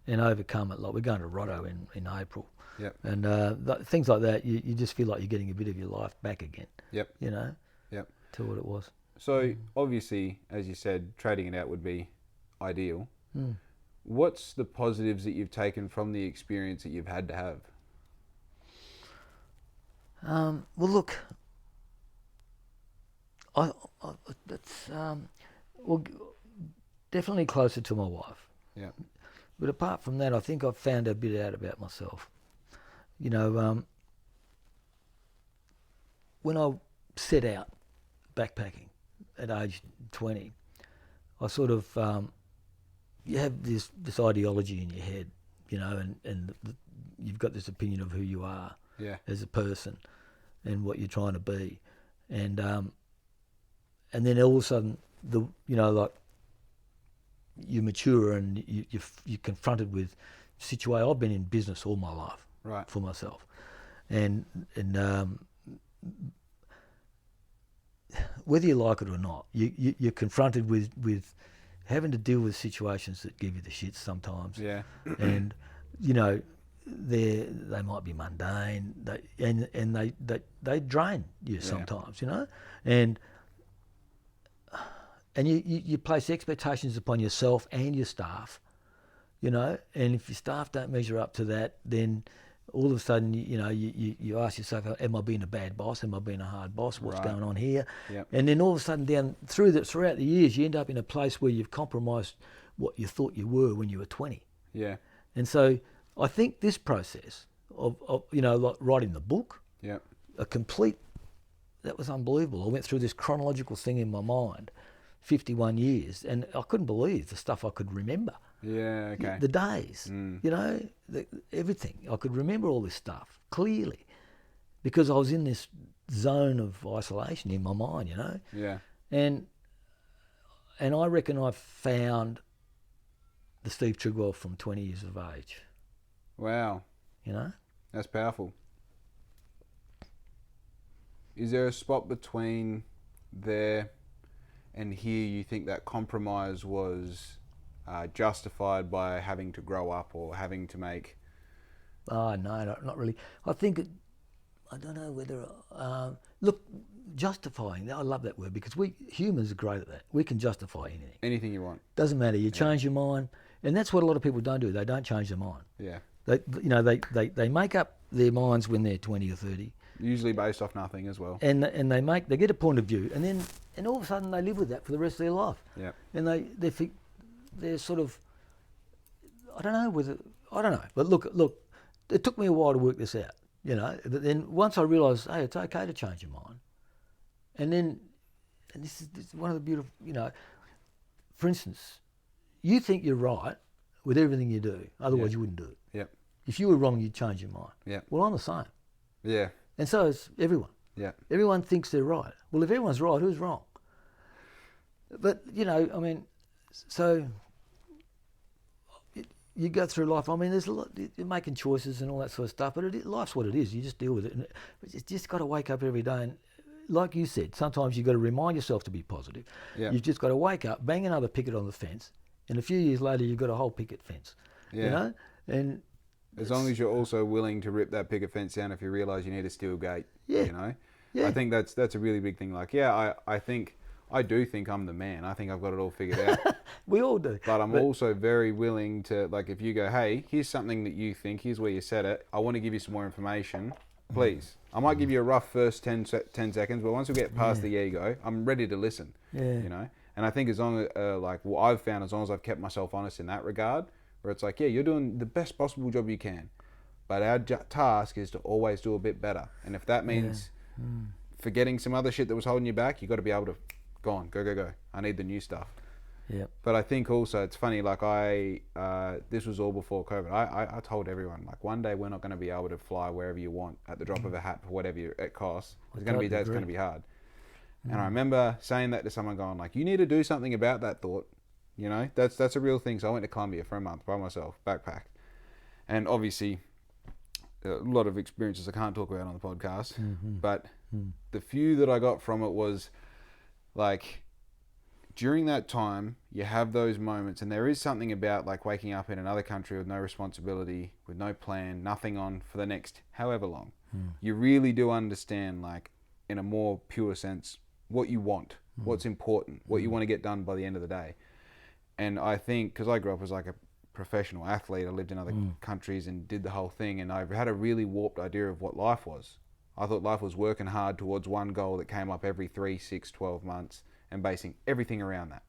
and overcome it, like we're going to Roto in April. Yep. And things like that, you just feel like you're getting a bit of your life back again. Yep. Yep. To what it was. So obviously, as you said, trading it out would be ideal. What's the positives that you've taken from the experience that you've had to have? Well, look, that's definitely closer to my wife. Yeah. But apart from that, I think I've found a bit out about myself. When I set out backpacking at age 20, I sort of you have this ideology in your head, and you've got this opinion of who you are as a person and what you're trying to be, and then all of a sudden like you mature and you're confronted with situation. I've been in business all my life, right, for myself, and whether you like it or not, you're confronted with having to deal with situations that give you the shits sometimes. Yeah. And they might be mundane, and they drain you sometimes, and you place expectations upon yourself and your staff, and if your staff don't measure up to that, then all of a sudden, you ask yourself, am I being a bad boss? Am I being a hard boss? What's going on here? Yep. And then all of a sudden, throughout the years, you end up in a place where you've compromised what you thought you were when you were 20. Yeah. And so I think this process of like writing the book, yeah, that was unbelievable. I went through this chronological thing in my mind, 51 years, and I couldn't believe the stuff I could remember. Yeah, okay. The days, everything. I could remember all this stuff clearly because I was in this zone of isolation in my mind, Yeah. And I reckon I found the Steve Trigwell from 20 years of age. Wow. That's powerful. Is there a spot between there and here you think that compromise was justified by having to grow up or having to make... Oh, no, not really. I think, I don't know whether... look, justifying, I love that word because we humans are great at that. We can justify anything. Anything you want. Doesn't matter. You change your mind. And that's what a lot of people don't do. They don't change their mind. Yeah. They make up their minds when they're 20 or 30. Usually based off nothing as well. And they get a point of view, and all of a sudden they live with that for the rest of their life. Yeah. And they're sort of, I don't know. But look, it took me a while to work this out, But then once I realised, hey, it's okay to change your mind. And this is one of the beautiful, for instance, you think you're right with everything you do, otherwise you wouldn't do it. Yep. If you were wrong, you'd change your mind. Yeah. Well, I'm the same. Yeah. And so is everyone. Yeah. Everyone thinks they're right. Well, if everyone's right, who's wrong? But, so you go through life. There's a lot, you're making choices and all that sort of stuff, but life's what it is. You just deal with it. And you just got to wake up every day. And like you said, sometimes you've got to remind yourself to be positive. Yeah. You've just got to wake up, bang another picket on the fence, and a few years later, you've got a whole picket fence. Yeah. And as long as you're also willing to rip that picket fence down if you realise you need a steel gate. Yeah. I think that's a really big thing. Like, I do think I'm the man. I think I've got it all figured out. We all do. But I'm also very willing to, like, if you go, hey, here's something that you think, here's where you said it, I want to give you some more information, please. I might give you a rough first 10 seconds, but once we get past the ego, I'm ready to listen. Yeah. And I think as long as, what I've found, as long as I've kept myself honest in that regard, where it's like, yeah, you're doing the best possible job you can, but our task is to always do a bit better. And if that means forgetting some other shit that was holding you back, you got to be able to go. I need the new stuff. Yep. But I think also it's funny, like this was all before COVID. I told everyone, like, one day we're not going to be able to fly wherever you want at the drop of a hat for whatever it costs. There's going to be days it's going to be hard. And I remember saying that to someone, going like, you need to do something about that thought. That's a real thing. So I went to Colombia for a month by myself, backpack. And obviously a lot of experiences I can't talk about on the podcast, but the few that I got from it was like, during that time, you have those moments, and there is something about like waking up in another country with no responsibility, with no plan, nothing on for the next however long. You really do understand, like, in a more pure sense, what you want, what's important, what you want to get done by the end of the day. And I think, because I grew up as like a professional athlete, I lived in other countries and did the whole thing, and I've had a really warped idea of what life was. I thought life was working hard towards one goal that came up every 3, 6, 12 months and basing everything around that.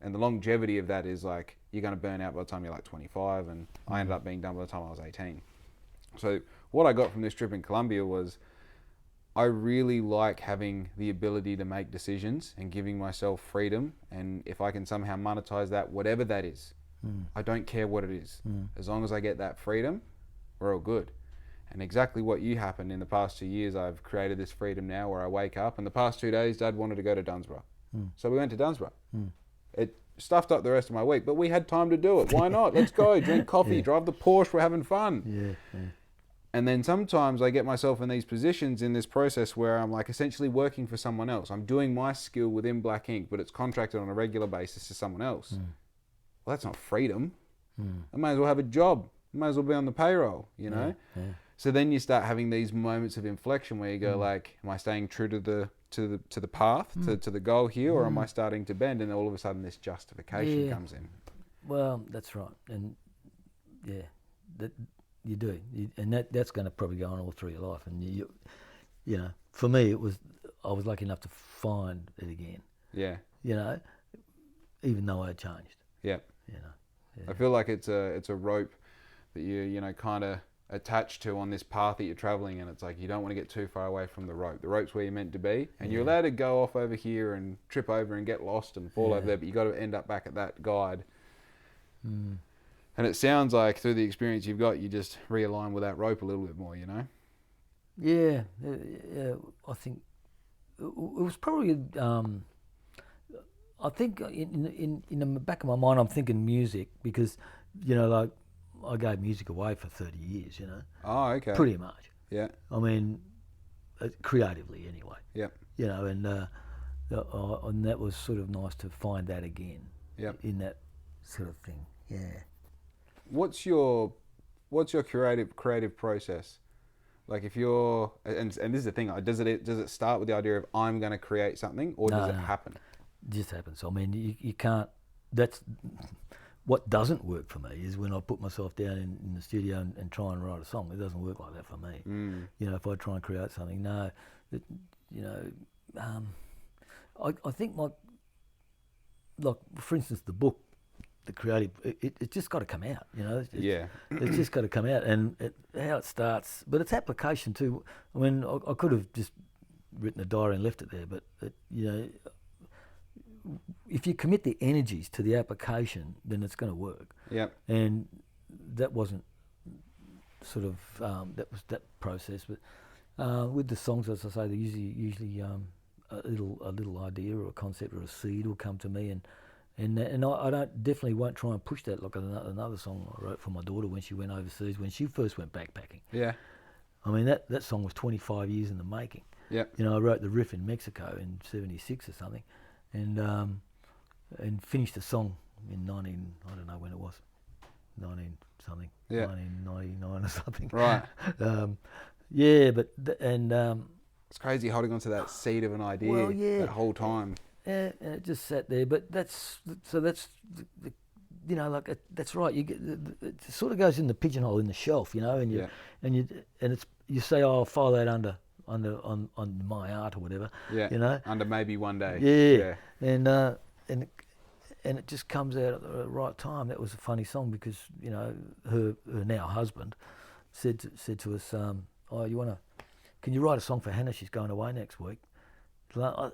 And the longevity of that is like, you're going to burn out by the time you're like 25, and I ended up being done by the time I was 18. So what I got from this trip in Colombia was, I really like having the ability to make decisions and giving myself freedom. And if I can somehow monetize that, whatever that is, I don't care what it is. As long as I get that freedom, we're all good. And exactly what you happened in the past 2 years, I've created this freedom now where I wake up, and the past 2 days, Dad wanted to go to Dunsborough. So we went to Dunsborough. It stuffed up the rest of my week, but we had time to do it. Why not? Let's go, drink coffee, drive the Porsche, we're having fun. And then sometimes I get myself in these positions in this process where I'm like essentially working for someone else. I'm doing my skill within Black Ink, but it's contracted on a regular basis to someone else. Well, that's not freedom. I may as well have a job. I may as well be on the payroll, you know? So then you start having these moments of inflection where you go like, am I staying true to the path, to the goal here, or am I starting to bend? And then all of a sudden this justification comes in. Well, that's right. And that you do. And that's going to probably go on all through your life. And you know, for me, I was lucky enough to find it again. Yeah. You know, even though I had changed. Yeah. You know. I feel like it's a rope that you know, kind of attached to on this path that you're traveling, and it's like you don't want to get too far away from the rope. The rope's where you're meant to be, and you're allowed to go off over here and trip over and get lost and fall over there, but you got to end up back at that guide. And it sounds like through the experience you've got, you just realign with that rope a little bit more, you know? Yeah, I think it was probably. I think in the back of my mind, I'm thinking music, because, you know, like, I gave music away for 30 years, you know. Oh, okay. Pretty much. Yeah. I mean, creatively anyway. Yeah. You know, and that was sort of nice to find that again. Yep. In that sort of thing. Yeah. What's your creative process? Like, if you're, and this is the thing, does it start with the idea of I'm going to create something, or does it happen? It just happens. I mean, you can't. That's what doesn't work for me, is when I put myself down in the studio and try and write a song. It doesn't work like that for me. You know, if I try and create something, I think like for instance, the book, the creative, it just got to come out. You know, it's just got to come out, and how it starts. But it's application too. I mean, I could have just written a diary and left it there, but you know, if you commit the energies to the application, then it's going to work. Yep. And that wasn't sort of that was that process. But with the songs, as I say, they usually a little idea or a concept or a seed will come to me, and I definitely won't try and push that. Like another song I wrote for my daughter when she went overseas, when she first went backpacking. Yeah. I mean, that song was 25 years in the making. Yeah. You know, I wrote the riff in Mexico in '76 or something. And finished the song in I don't know when it was, 1999 or something. Right. It's crazy holding on to that seed of an idea that whole time. Yeah, and it just sat there. But that's you know, like that's right. You get it sort of goes in the pigeonhole in the shelf, you know, and it's you say, oh, I'll file that under on my art or whatever. Yeah. You know, under maybe one day. Yeah. And it just comes out at the right time. That was a funny song because, you know, her now husband said to us, oh, can you write a song for Hannah? She's going away next week. And I've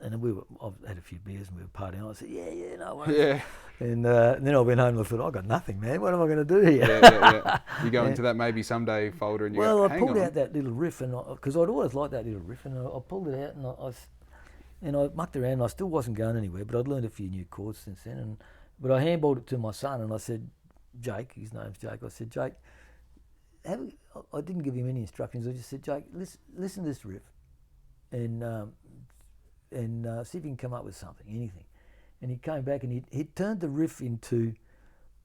had a few beers and we were partying. I said, yeah, no worries. Yeah. And then I went home and I thought, I got nothing, man. What am I going to do here? Yeah. You go into that maybe someday folder and you go, I pulled out that little riff, and because I'd always liked that little riff, and I pulled it out and I mucked around. And I still wasn't going anywhere, but I'd learned a few new chords since then. But I handballed it to my son, and I said, Jake, his name's Jake. I said, Jake, I didn't give him any instructions. I just said, Jake, listen to this riff, and see if you can come up with something, anything. and he came back and he turned the riff into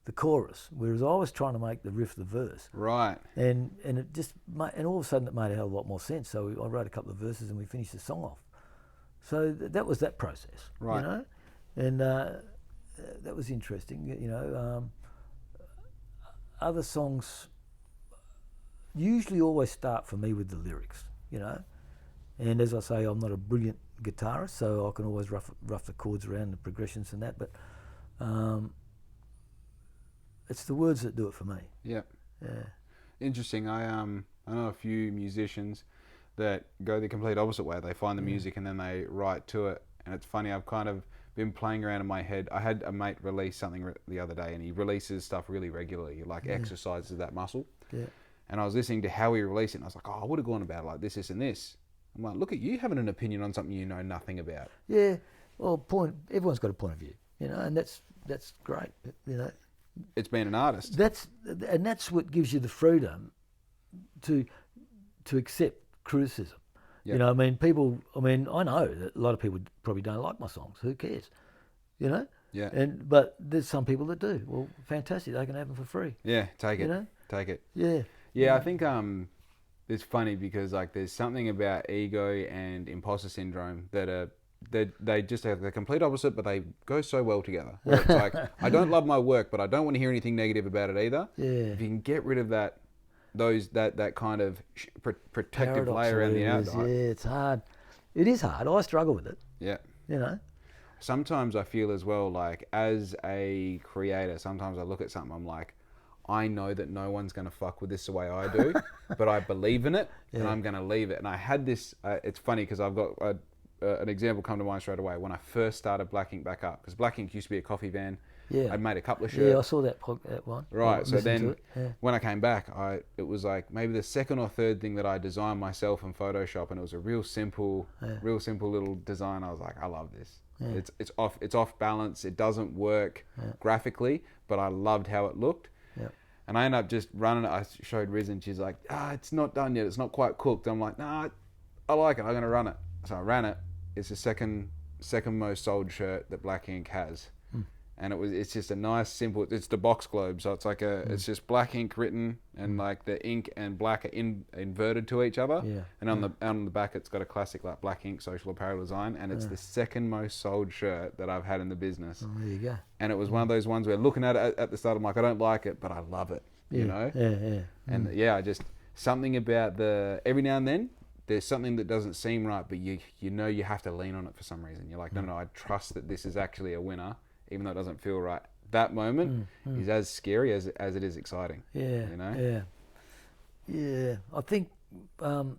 the chorus, whereas I was trying to make the riff the verse. Right. And it just and all of a sudden it made a hell of a lot more sense. So I wrote a couple of verses and we finished the song off. So that was that process, Right. you know, and that was interesting. You know, other songs usually always start for me with the lyrics, you know, and as I say, I'm not a brilliant guitarist, so I can always rough the chords around the progressions and that, but it's the words that do it for me. Yeah. Yeah. Interesting. I know a few musicians that go the complete opposite way. They find the music and then they write to it. And it's funny, I've kind of been playing around in my head. I had a mate release something the other day, and he releases stuff really regularly, like exercises that muscle. Yeah. And I was listening to how he released it, and I was like, oh, I would have gone about it like this, this, and this. I'm like, look at you having an opinion on something you know nothing about. Yeah. Well, everyone's got a point of view, you know, and that's great, you know. It's being an artist. That's what gives you the freedom to accept criticism. Yep. You know, I mean, I know that a lot of people probably don't like my songs. Who cares? You know? Yeah. But there's some people that do. Well, fantastic. They can have them for free. Yeah, take it. You know? Take it. Yeah. Yeah, I think it's funny because like there's something about ego and imposter syndrome that they just have the complete opposite, but they go so well together. Where it's like, I don't love my work, but I don't want to hear anything negative about it either. Yeah. If you can get rid of that kind of protective Paradox layer around the outside. Yeah, it's hard. It is hard. I struggle with it. Yeah. You know? Sometimes I feel as well, like as a creator, sometimes I look at something, I'm like, I know that no one's going to fuck with this the way I do, but I believe in it and I'm going to leave it. And I had this, it's funny because I've got an example come to mind straight away. When I first started Black Ink back up, because Black Ink used to be a coffee van. Yeah. I'd made a couple of shirts. Yeah, I saw that one. Right, so then when I came back, it was like maybe the second or third thing that I designed myself in Photoshop, and it was a real simple little design. I was like, I love this. Yeah. It's off balance. It doesn't work graphically, but I loved how it looked. Yeah. And I ended up just running it. I showed Riz and she's like, it's not done yet. It's not quite cooked. I'm like, nah, I like it. I'm gonna run it. So I ran it. It's the second most sold shirt that Black Ink has. And it's just a nice, simple, it's the box globe. So it's like it's just black ink written and like the ink and black are inverted to each other. Yeah. And on the back, it's got a classic like Black Ink social apparel design. And it's the second most sold shirt that I've had in the business. Oh, there you go. And it was one of those ones where looking at it at the start, I'm like, I don't like it, but I love it, you know? Yeah. And I just, something about every now and then, there's something that doesn't seem right, but you know you have to lean on it for some reason. You're like, no, I trust that this is actually a winner, even though it doesn't feel right. That moment is as scary as it is exciting. Yeah, you know. Yeah. I think. Do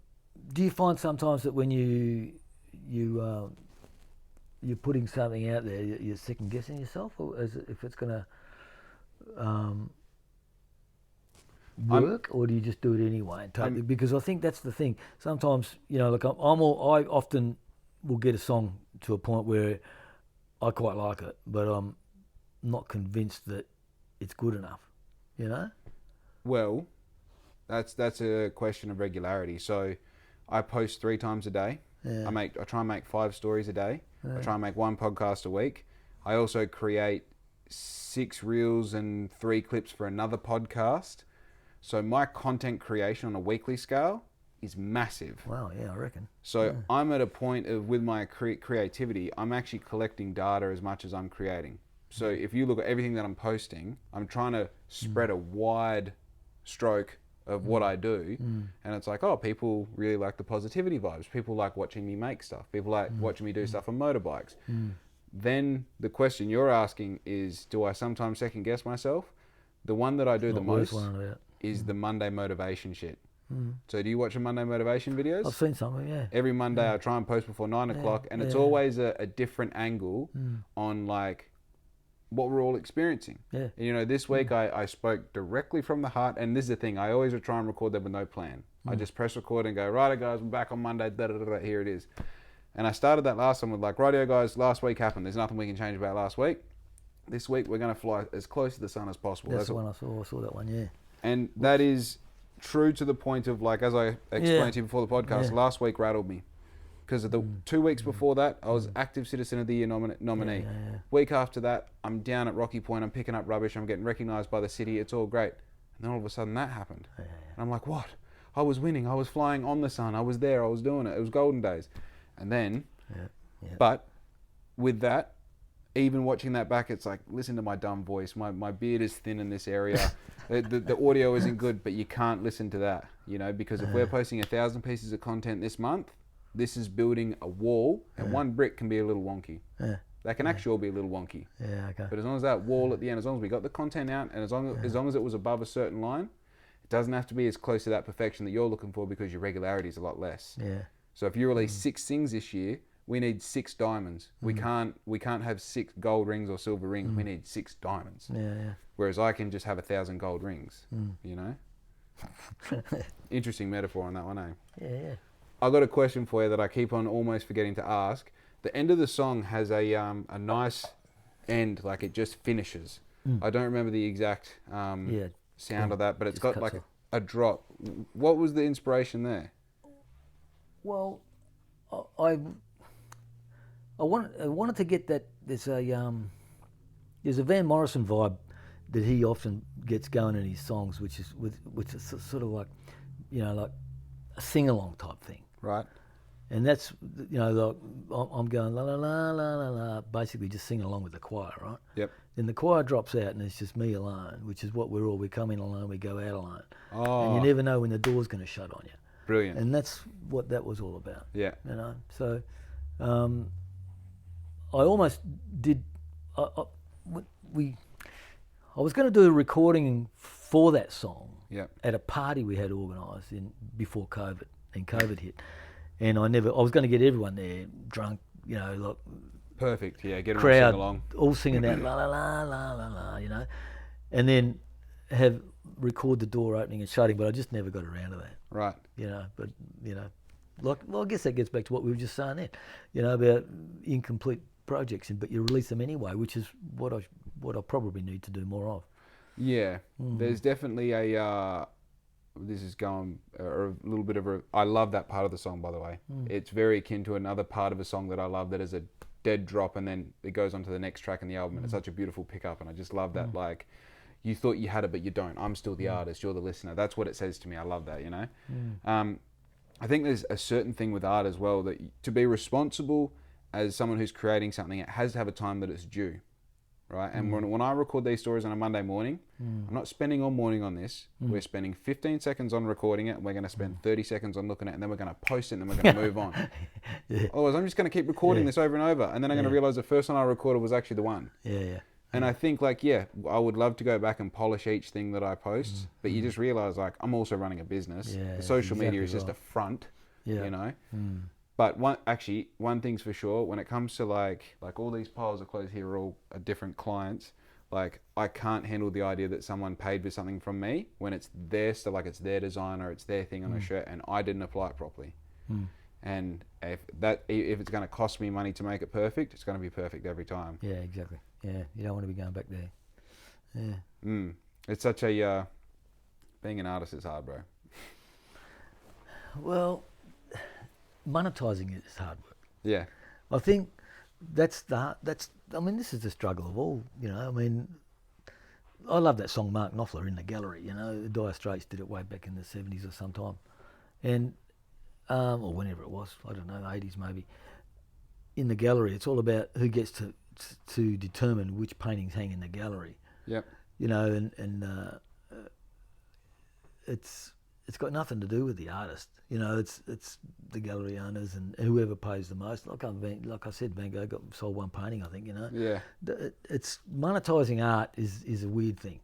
you find sometimes that when you're putting something out there, you're second guessing yourself, or if it's going to work, or do you just do it anyway? Because I think that's the thing. Sometimes, you know, like I often will get a song to a point where I quite like it, but I'm not convinced that it's good enough, you know? Well, that's a question of regularity. So I post 3 times a day. Yeah. I try and make 5 stories a day. Yeah. I try and make 1 podcast a week. I also create 6 reels and 3 clips for another podcast. So my content creation on a weekly scale is massive. Wow, yeah, I reckon. So I'm at a point of, with my creativity, I'm actually collecting data as much as I'm creating. So if you look at everything that I'm posting, I'm trying to spread a wide stroke of what I do. And it's like, oh, people really like the positivity vibes. People like watching me make stuff. People like watching me do stuff on motorbikes. Then the question you're asking is, do I sometimes second guess myself? The one that I do the most is the Monday motivation shit. So do you watch the Monday motivation videos? I've seen some of them, yeah. Every Monday I try and post before 9 o'clock, and it's always a different angle on like what we're all experiencing. Yeah. And, you know, this week I spoke directly from the heart, and this is the thing, I always try and record them with no plan. I just press record and go, righto guys, we're back on Monday, here it is. And I started that last one with like, rightio guys, last week happened, there's nothing we can change about last week. This week we're going to fly as close to the sun as possible. That's the one I saw that one, yeah. And that is true to the point of, like, as I explained to you before the podcast, last week rattled me. Because of the 2 weeks before that, I was active Citizen of the Year nominee. Yeah. Week after that, I'm down at Rocky Point. I'm picking up rubbish. I'm getting recognised by the city. It's all great. And then all of a sudden that happened. And I'm like, what? I was winning. I was flying on the sun. I was there. I was doing it. It was golden days. And then, but with that, even watching that back, it's like, listen to my dumb voice. My beard is thin in this area. The audio isn't good, but you can't listen to that, you know, because if we're posting 1,000 pieces of content this month, this is building a wall, and one brick can be a little wonky. That can actually all be a little wonky. Okay. But as long as that wall at the end, as long as we got the content out, and as long as it was above a certain line, it doesn't have to be as close to that perfection that you're looking for, because your regularity is a lot less. So if you release 6 things this year, we need 6 diamonds. We can't have 6 gold rings or silver rings. We need 6 diamonds. Whereas I can just have 1,000 gold rings. You know. Interesting metaphor on that one, eh? I got a question for you that I keep on almost forgetting to ask. The end of the song has a nice end, like it just finishes. I don't remember the exact sound of that, but it's got like a drop. What was the inspiration there? Well, I wanted to get that. There's a Van Morrison vibe that he often gets going in his songs, which is sort of like, you know, like a sing along type thing. Right. And that's, you know, like I'm going la la la la la la, basically just singing along with the choir, right? Yep. Then the choir drops out and it's just me alone, which is what we come in alone, we go out alone. Oh. And you never know when the door's going to shut on you. Brilliant. And that's what that was all about. Yeah. You know, so I almost did. I was going to do a recording for that song at a party we had organised before COVID, and COVID hit, and I was going to get everyone there drunk, you know, like perfect. Yeah, get crowd everyone sing along, all singing out la la la la la la, you know, and then record the door opening and shutting, but I just never got around to that. Right. You know, but you know, like, well, I guess that gets back to what we were just saying then, you know, about incomplete projects, but you release them anyway, which is what I probably need to do more of. Yeah, there's definitely this is going a little bit of I love that part of the song, by the way. It's very akin to another part of a song that I love that is a dead drop, and then it goes on to the next track in the album, and it's such a beautiful pickup, and I just love that, like, you thought you had it, but you don't. I'm still the artist, you're the listener. That's what it says to me. I love that, you know? I think there's a certain thing with art as well, that to be responsible as someone who's creating something, it has to have a time that it's due, right? And when I record these stories on a Monday morning, I'm not spending all morning on this. We're spending 15 seconds on recording it, and we're going to spend 30 seconds on looking at it, and then we're going to post it, and then we're going to move on. Otherwise, I'm just going to keep recording this over and over, and then I'm going to realize the first one I recorded was actually the one. And I think, like, I would love to go back and polish each thing that I post, but you just realize, like, I'm also running a business. The social media is just a front, you know? But one thing's for sure, when it comes to like all these piles of clothes here are all different clients. Like, I can't handle the idea that someone paid for something from me when it's their stuff, like it's their design or it's their thing on a shirt, and I didn't apply it properly. And if it's going to cost me money to make it perfect, it's going to be perfect every time. Yeah, exactly. Yeah, you don't want to be going back there. Yeah. It's such a being an artist is hard, bro. Well, monetizing it is hard work. Yeah. I think I mean, this is the struggle of all, you know. I mean, I love that song Mark Knopfler, In the Gallery, you know. The Dire Straits did it way back in the 70s or sometime. And, or whenever it was, I don't know, 80s maybe. In the Gallery, it's all about who gets to determine which paintings hang in the gallery. Yep. You know, and it's got nothing to do with the artist. You know, it's the gallery owners and whoever pays the most. Like I said, Van Gogh sold one painting, I think, you know. Yeah. It's monetizing art is a weird thing.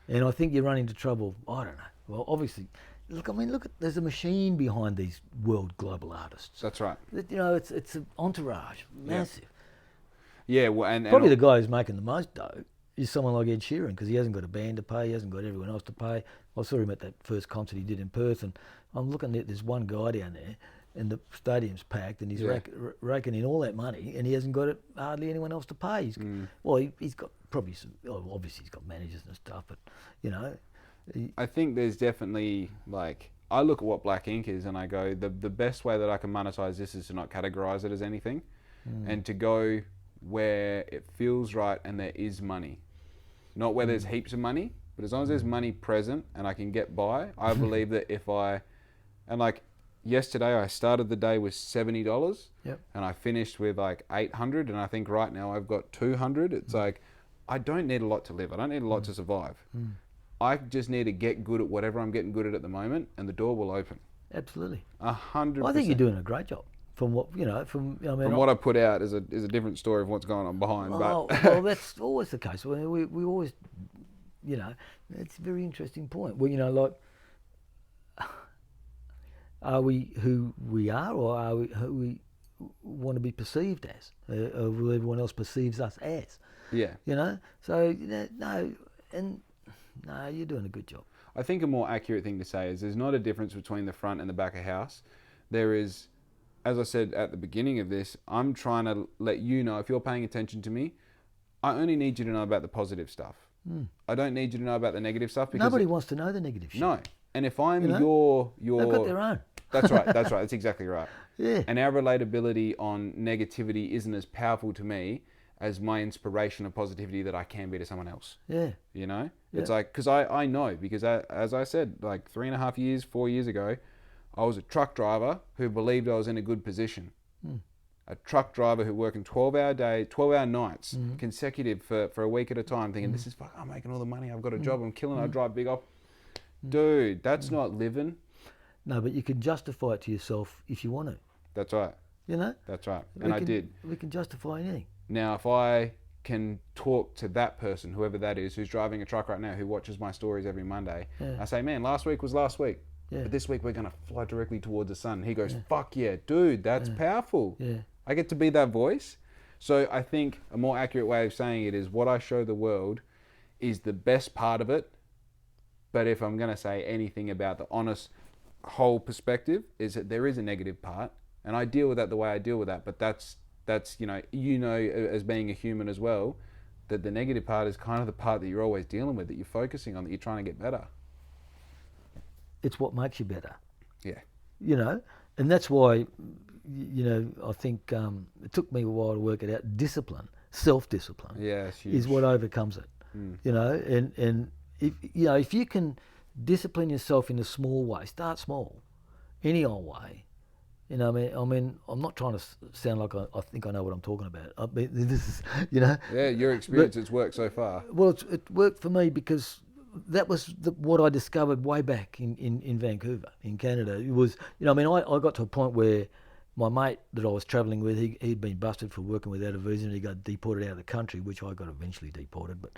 And I think you run into trouble, I don't know. Well, obviously, look, there's a machine behind these world global artists. That's right. You know, it's an entourage, massive. Yeah, well, and probably the guy who's making the most dough is someone like Ed Sheeran, because he hasn't got a band to pay, he hasn't got everyone else to pay. I saw him at that first concert he did in Perth, and I'm looking at this one guy down there, and the stadium's packed, and he's raking in all that money, and he hasn't got hardly anyone else to pay. He's got probably obviously he's got managers and stuff, but you know. I think there's definitely, like, I look at what Black Ink is and I go, the best way that I can monetize this is to not categorize it as anything, and to go where it feels right and there is money. Not where there's heaps of money, but as long as there's money present and I can get by, I believe that and like yesterday I started the day with $70, Yep. and I finished with like 800, and I think right now I've got 200. It's like, I don't need a lot to live. I don't need a lot to survive. I just need to get good at whatever I'm getting good at the moment, and the door will open. Absolutely. 100%. I think you're doing a great job. From what from what I put out is a different story of what's going on behind. Well, that's always the case. We always, it's a very interesting point. Well, like, are we who we are, or are we who we want to be perceived as, or who everyone else perceives us as? Yeah. So no, you're doing a good job. I think a more accurate thing to say is there's not a difference between the front and the back of house. There is, as I said at the beginning of this, I'm trying to let you know, if you're paying attention to me, I only need you to know about the positive stuff. I don't need you to know about the negative stuff, because nobody wants to know the negative shit. No. And if I'm your they've got their own. That's right. That's exactly right. Yeah. And our relatability on negativity isn't as powerful to me as my inspiration of positivity that I can be to someone else. Yeah. Yeah. It's like, because I know, because as I said, like 3.5 years, 4 years ago, I was a truck driver who believed I was in a good position. A truck driver who working 12-hour days, 12-hour nights, consecutive for a week at a time, thinking, this is fuck, I'm making all the money, I've got a job, I'm killing it, I drive big up. Dude, that's not living. No, but you can justify it to yourself if you want to. That's right. That's right. And I did. We can justify anything. Now, if I can talk to that person, whoever that is, who's driving a truck right now, who watches my stories every Monday, I say, man, last week was last week. Yeah. But this week we're going to fly directly towards the sun. He goes, fuck yeah, dude, that's powerful. Yeah. I get to be that voice. So I think a more accurate way of saying it is what I show the world is the best part of it. But if I'm going to say anything about the honest whole perspective, is that there is a negative part. And I deal with that the way I deal with that. But that's as being a human as well, that the negative part is kind of the part that you're always dealing with, that you're focusing on, that you're trying to get better. It's what makes you better. Yeah. And that's why, I think it took me a while to work it out. Discipline, self-discipline, is what overcomes it. And if you can discipline yourself in a small way, start small, any old way. I mean, I'm not trying to sound like I think I know what I'm talking about. I mean, this is, Yeah, your experience, it's worked so far. Well, it worked for me because that was what I discovered way back in Vancouver, in Canada. It was, I got to a point where my mate that I was travelling with, he'd been busted for working without a visa, and he got deported out of the country, which I got eventually deported, but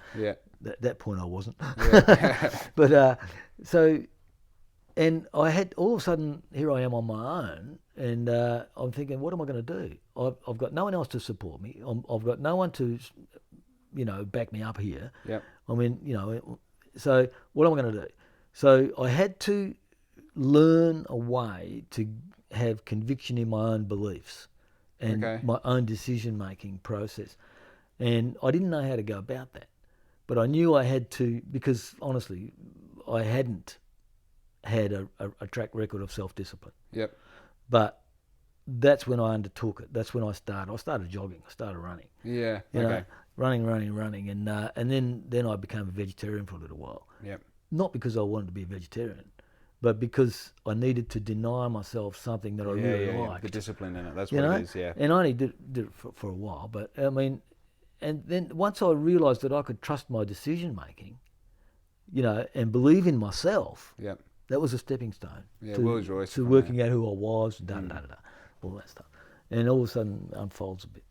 at that point I wasn't. Yeah. But and I had, all of a sudden, here I am on my own, and I'm thinking, what am I going to do? I've got no one else to support me. I've got no one to, back me up here. Yep. So what am I going to do? So I had to learn a way to have conviction in my own beliefs and my own decision-making process. And I didn't know how to go about that. But I knew I had to, because honestly, I hadn't had a track record of self-discipline. Yep. But that's when I undertook it. That's when I started. I started jogging. I started running. Yeah. Running, and then I became a vegetarian for a little while. Yep. Not because I wanted to be a vegetarian, but because I needed to deny myself something that I really liked. The discipline in it. That's what it is. Yeah. And I only did it for a while, but I mean, and then once I realised that I could trust my decision making, and believe in myself. Yep. That was a stepping stone to working out who I was, all that stuff. And all of a sudden unfolds a bit.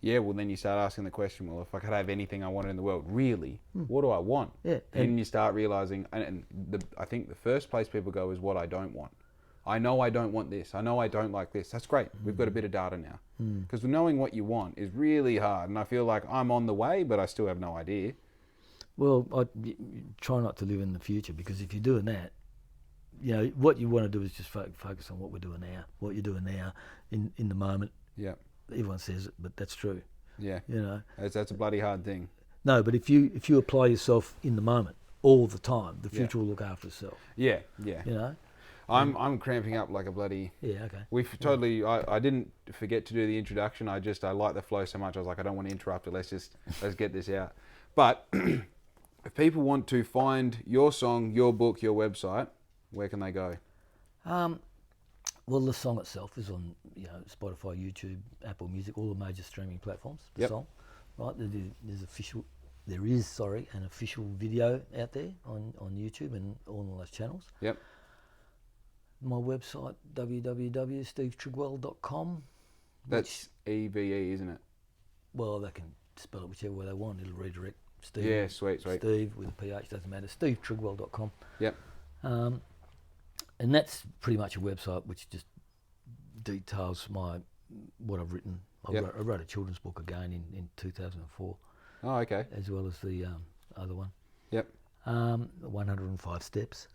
Yeah, well, then you start asking the question, well, if I could have anything I wanted in the world, really, what do I want? Yeah. And then you start realising, I think the first place people go is what I don't want. I know I don't want this. I know I don't like this. That's great. We've got a bit of data now. Because knowing what you want is really hard. And I feel like I'm on the way, but I still have no idea. Well, I try not to live in the future, because if you're doing that, what you want to do is just focus on what we're doing now, what you're doing now in the moment. Yeah. Everyone says it, but that's true. Yeah. That's a bloody hard thing. No, but if you apply yourself in the moment all the time, the future will look after itself. Yeah. Yeah. I'm cramping up like a bloody. Yeah, okay. We've totally. I didn't forget to do the introduction. I like the flow so much. I was like, I don't want to interrupt it. Let's get this out. But if people want to find your song, your book, your website, where can they go? Well, the song itself is on Spotify, YouTube, Apple Music, all the major streaming platforms. The Yep. song, right? There is an official video out there on YouTube and all those channels. Yep. My website, www.stevetrigwell.com. That's EVE, isn't it? Well, they can spell it whichever way they want. It'll redirect Steve. Yeah, sweet. Steve with a PH, doesn't matter. SteveTrigwell.com. Yep. And that's pretty much a website which just details what I've written. I wrote a children's book again in 2004. Oh, okay. As well as the other one. Yep. 105 Steps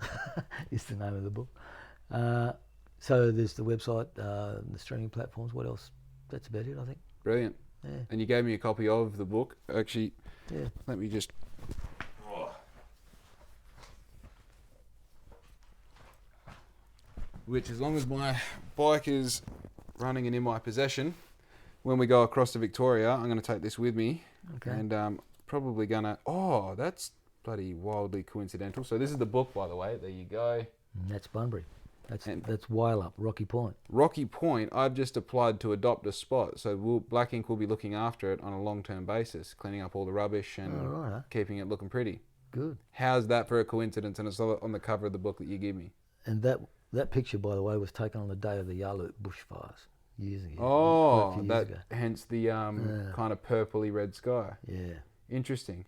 is the name of the book. So there's the website, the streaming platforms. What else? That's about it, I think. Brilliant. Yeah. And you gave me a copy of the book. Actually, yeah. Let me just. Which, as long as my bike is running and in my possession, when we go across to Victoria, I'm going to take this with me. Okay. And probably going to... Oh, that's bloody wildly coincidental. So this is the book, by the way. There you go. And that's Bunbury. That's Wyleup, Rocky Point. Rocky Point, I've just applied to adopt a spot. So Black Ink will be looking after it on a long-term basis, cleaning up all the rubbish and keeping it looking pretty. Good. How's that for a coincidence? And it's on the cover of the book that you give me. And that picture, by the way, was taken on the day of the Yalut bushfires years ago. Oh, hence the kind of purpley red sky. Yeah. Interesting.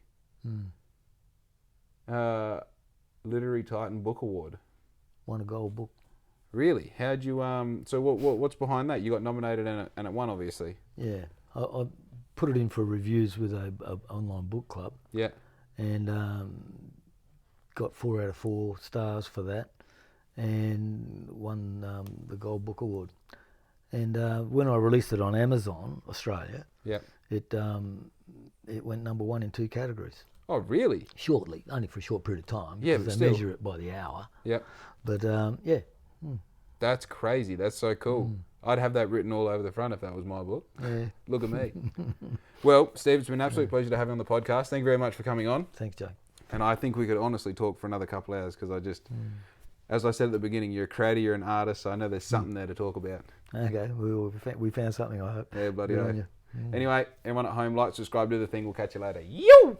Literary Titan Book Award. Won a gold book. Really? How'd you So what's behind that? You got nominated and it won, obviously. Yeah, I put it in for reviews with a online book club. Yeah. And got 4 out of 4 stars for that, and won the Gold Book Award. And when I released it on Amazon Australia, it went number 1 in 2 categories. Oh, really? Shortly, only for a short period of time. Yeah, because but they still. measure it by the hour. Yeah. But yeah. That's crazy. That's so cool. I'd have that written all over the front if that was my book. Yeah. Look at me. Well, Steve, it's been an absolute pleasure to have you on the podcast. Thank you very much for coming on. Thanks, Joe. And I think we could honestly talk for another couple hours because I just, as I said at the beginning, you're a creator, you're an artist, so I know there's something there to talk about. Okay, we found something, I hope. Yeah, bloody Good hell. on you. Anyway, everyone at home, like, subscribe, do the thing. We'll catch you later. Yo!